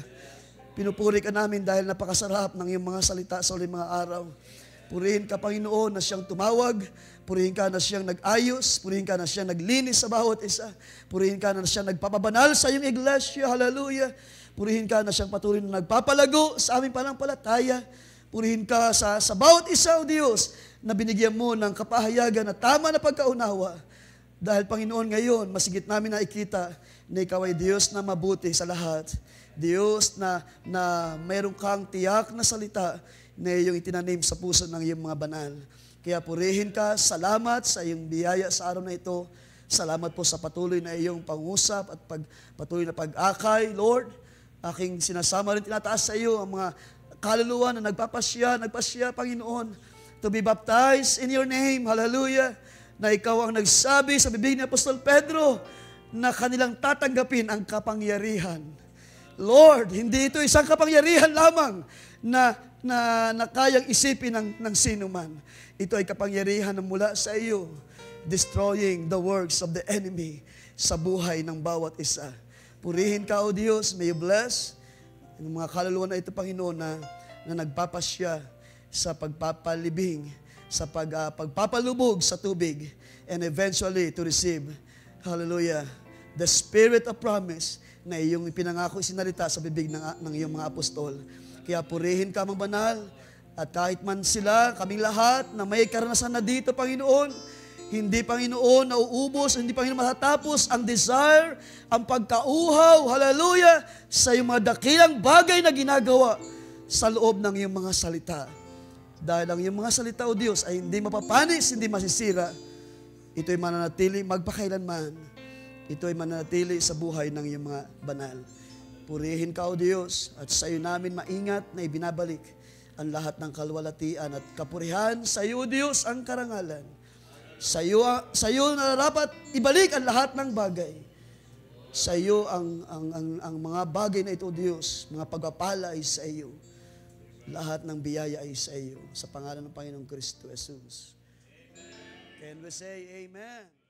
S1: Pinupuri ka namin dahil napakasarap ng iyong mga salita sa uling mga araw. Purihin ka, Panginoon, na siyang tumawag. Purihin ka na siyang nag-ayos. Purihin ka na siyang naglinis sa bawat isa. Purihin ka na siyang nagpapabanal sa iyong iglesia. Hallelujah. Purihin ka na siyang patuloy na nagpapalago sa aming panampalataya. Purihin ka sa bawat isa, O Diyos, na binigyan mo ng kapahayagan na tama na pagkaunawa. Dahil, Panginoon, ngayon, masigit namin nakikita na ikaw ay Diyos na mabuti sa lahat. Diyos na mayroong kang tiyak na salita na iyong itinanim sa puso ng iyong mga banal. Kaya purihin ka, salamat sa iyong biyaya sa araw na ito. Salamat po sa patuloy na iyong pangusap at patuloy na pag-akay, Lord. Aking sinasama rin tinataas sa iyo ang mga kaluluwa na nagpasya, Panginoon, to be baptized in your name. Hallelujah. Na ikaw ang nagsabi sa bibig ni Apostol Pedro na kanilang tatanggapin ang kapangyarihan. Lord, hindi ito isang kapangyarihan lamang na kayang isipin ng sino man. Ito ay kapangyarihan na mula sa iyo, destroying the works of the enemy sa buhay ng bawat isa. Purihin ka, O Diyos, may you bless yung mga kaluluwa na ito, Panginoon, na nagpapasya sa pagpapalibing, sa pagpapalubog sa tubig, and eventually to receive, hallelujah, the spirit of promise na iyong pinangako isinalita sa bibig ng iyong mga apostol. Kaya purihin ka, mga banal, at kahit man sila, kaming lahat, na may karanasan na dito, Panginoon, hindi, Panginoon, nauubos, hindi, Panginoon, matatapos ang desire, ang pagkauhaw, hallelujah, sa iyong mga dakilang bagay na ginagawa sa loob ng iyong mga salita. Dahil ang iyong mga salita, O Diyos, ay hindi mapapanis, hindi masisira. Ito'y mananatili magpakailanman. Ito'y mananatili sa buhay ng iyong mga banal. Purihin ka, O Diyos, at sa iyo namin maingat na ibinabalik ang lahat ng kalwalatian at kapurihan. Sa iyo, O Diyos, ang karangalan. Sa iyo nararapat ibalik ang lahat ng bagay. Sa iyo ang mga bagay na ito, O Diyos, mga pagpapala ay sa iyo. Lahat ng biyaya ay sa iyo. Sa pangalan ng Panginoong Kristo Jesus. Can we say amen?